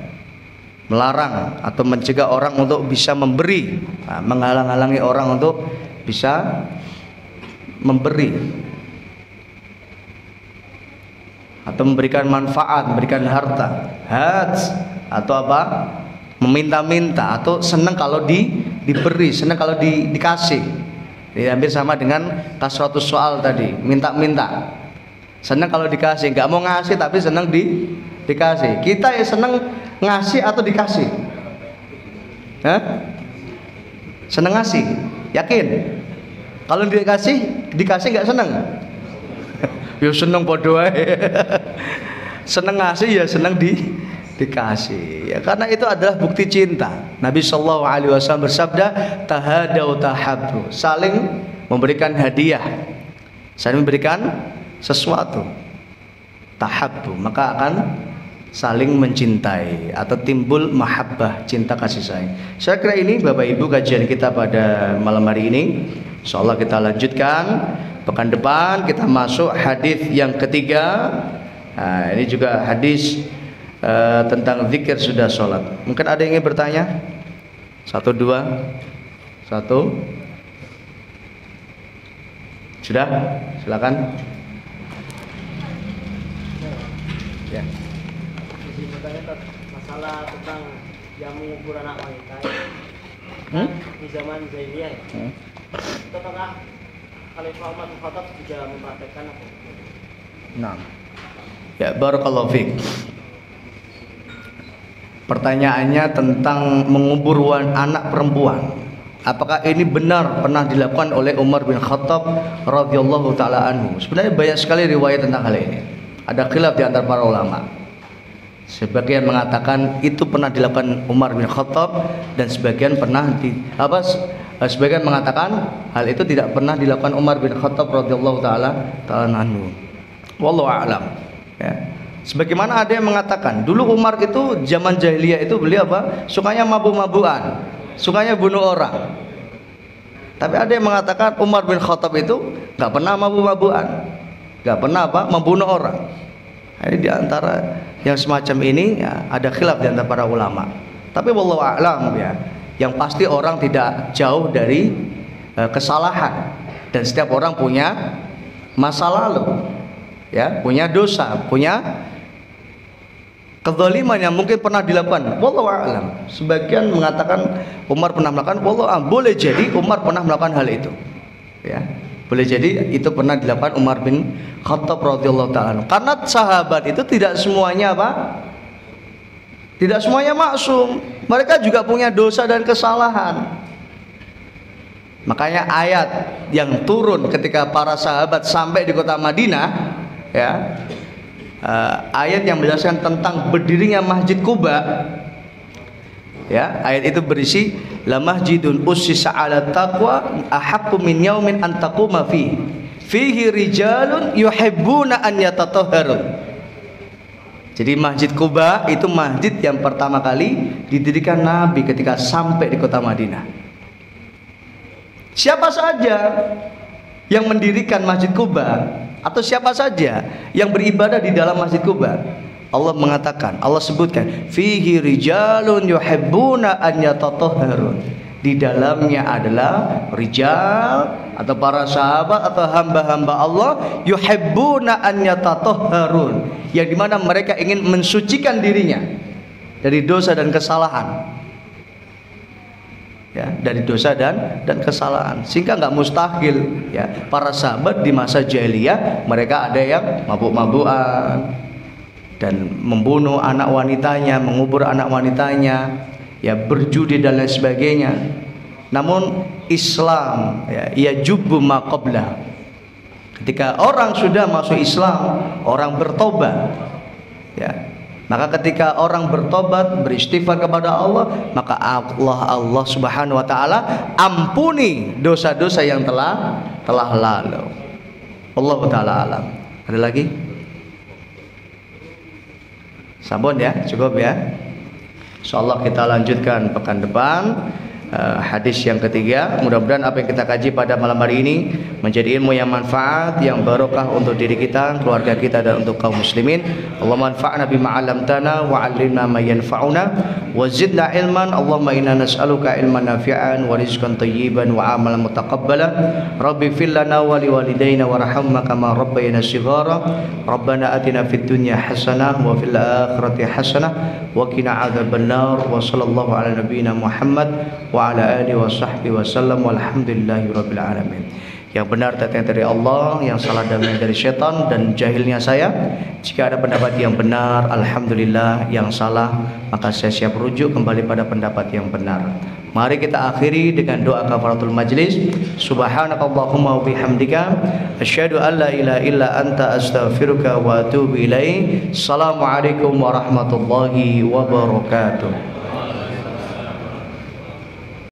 melarang atau mencegah orang untuk bisa memberi, nah, menghalang-halangi orang untuk bisa memberi atau memberikan manfaat, memberikan harta, atau apa, meminta-minta, atau senang kalau diberi, senang kalau dikasih. Jadi hampir sama dengan kasratus soal tadi, minta-minta. Senang kalau dikasih, nggak mau ngasih tapi senang dikasih. Kita ya senang ngasih atau dikasih? Hah? Senang ngasih, yakin? Kalau dikasih nggak senang? Yo seneng padha wae. Seneng ngasih ya seneng dikasih. Ya, karena itu adalah bukti cinta. Nabi sallallahu alaihi wasallam bersabda, tahadau tahabbu. Saling memberikan hadiah. Saling memberikan sesuatu. Tahabbu, maka akan saling mencintai atau timbul mahabbah, cinta kasih sayang. Saya kira ini Bapak Ibu kajian kita pada malam hari ini. Insyaallah kita lanjutkan pekan depan, kita masuk hadis yang ketiga. Nah, ini juga hadis tentang zikir sudah sholat. Mungkin ada yang ingin bertanya? 1, 2, 1. Sudah? Silakan. Ya. Masalah tentang yang mengubur anak wanita di zaman jahiliyah. Itu apakah Khalifah Umar bin Khattab juga mempraktekkan apa? Nah. Ya, barakallahu fiik. Pertanyaannya tentang mengubur anak perempuan. Apakah ini benar pernah dilakukan oleh Umar bin Khattab radhiyallahu taala anhu? Sebenarnya banyak sekali riwayat tentang hal ini. Ada khilaf di antara para ulama. Sebagian mengatakan itu pernah dilakukan Umar bin Khattab dan sebagian sebagian mengatakan hal itu tidak pernah dilakukan Umar bin Khattab radhiyallahu taala anhu. Wallahu a'lam. Ya. Sebagaimana ada yang mengatakan dulu Umar itu zaman jahiliyah itu beliau apa? Sukanya mabuk-mabukan, sukanya bunuh orang. Tapi ada yang mengatakan Umar bin Khattab itu nggak pernah mabuk-mabukan, nggak pernah membunuh orang. Ini diantara yang semacam ini ya, ada khilaf di antara para ulama. Tapi wallahu a'lam ya. Yang pasti orang tidak jauh dari kesalahan dan setiap orang punya masa lalu. Ya, punya dosa, punya kezaliman yang mungkin pernah dilakukan. Wallahu a'lam. Sebagian mengatakan Umar pernah melakukan, wallahu a'lam. Boleh jadi Umar pernah melakukan hal itu. Ya. Boleh jadi itu pernah dilakukan Umar bin Khattab radhiyallahu ta'ala. Karena sahabat itu tidak semuanya apa? Tidak semuanya maksum. Mereka juga punya dosa dan kesalahan. Makanya ayat yang turun ketika para sahabat sampai di kota Madinah, ya, ayat yang menjelaskan tentang berdirinya Masjid Quba. Ya, ayat itu berisi la masjidun ussisa 'ala taqwa ahaqqu min yaumin an taquma fihi rijalun yuhibbuna an yatatahharu. Jadi Masjid Quba itu masjid yang pertama kali didirikan Nabi ketika sampai di kota Madinah. Siapa saja yang mendirikan Masjid Quba atau siapa saja yang beribadah di dalam Masjid Quba, Allah mengatakan, Allah sebutkan fihi rijalun yuhibbuna an yatatahharun. Di dalamnya adalah rijal atau para sahabat atau hamba-hamba Allah yuhibbuna an yatatahharun, yang dimana mereka ingin mensucikan dirinya dari dosa dan kesalahan. Ya, dari dosa dan kesalahan, sehingga nggak mustahil ya para sahabat di masa jahiliyah mereka ada yang mabuk-mabukan dan membunuh anak wanitanya, mengubur anak wanitanya, ya berjudi dan lain sebagainya. Namun Islam ya jubbu ma qabla. Ketika orang sudah masuk Islam, orang bertobat, ya. Maka ketika orang bertobat, beristighfar kepada Allah, maka Allah Subhanahu wa taala ampuni dosa-dosa yang telah lalu. Allah taala alam. Ada lagi? Sampun ya, cukup ya. Insyaallah kita lanjutkan pekan depan hadis yang ketiga. Mudah-mudahan apa yang kita kaji pada malam hari ini menjadi ilmu yang manfaat, yang barokah untuk diri kita, keluarga kita, dan untuk kaum muslimin. Allahumma anfa'na bima 'allamtana wa 'allimna ma yanfa'una wa zidna ilman. Allahumma inna nas'aluka ilman nafi'an wa rizqan thayyiban wa 'amalan mutaqabbalan. Rabbi ighfir lana wa liwalidayna warhamna kama rabbayana shighara. Rabbana atina fid dunya hasanah wa fil akhirati hasanah wa qina adzabannar. Wa sallallahu ala nabiyyina Muhammad wa ala alihi wa sahbihi wa sallam walhamdulillahi rabbil alamin. Yang benar datang dari Allah, yang salah datang dari syaitan dan jahilnya saya. Jika ada pendapat yang benar, alhamdulillah. Yang salah, maka saya siap rujuk kembali pada pendapat yang benar. Mari kita akhiri dengan doa kafaratul majlis. Subhanakallahumma wa bihamdika asyhadu an la ilaha illa anta astaghfiruka wa atubu ilaik. Assalamualaikum warahmatullahi wabarakatuh.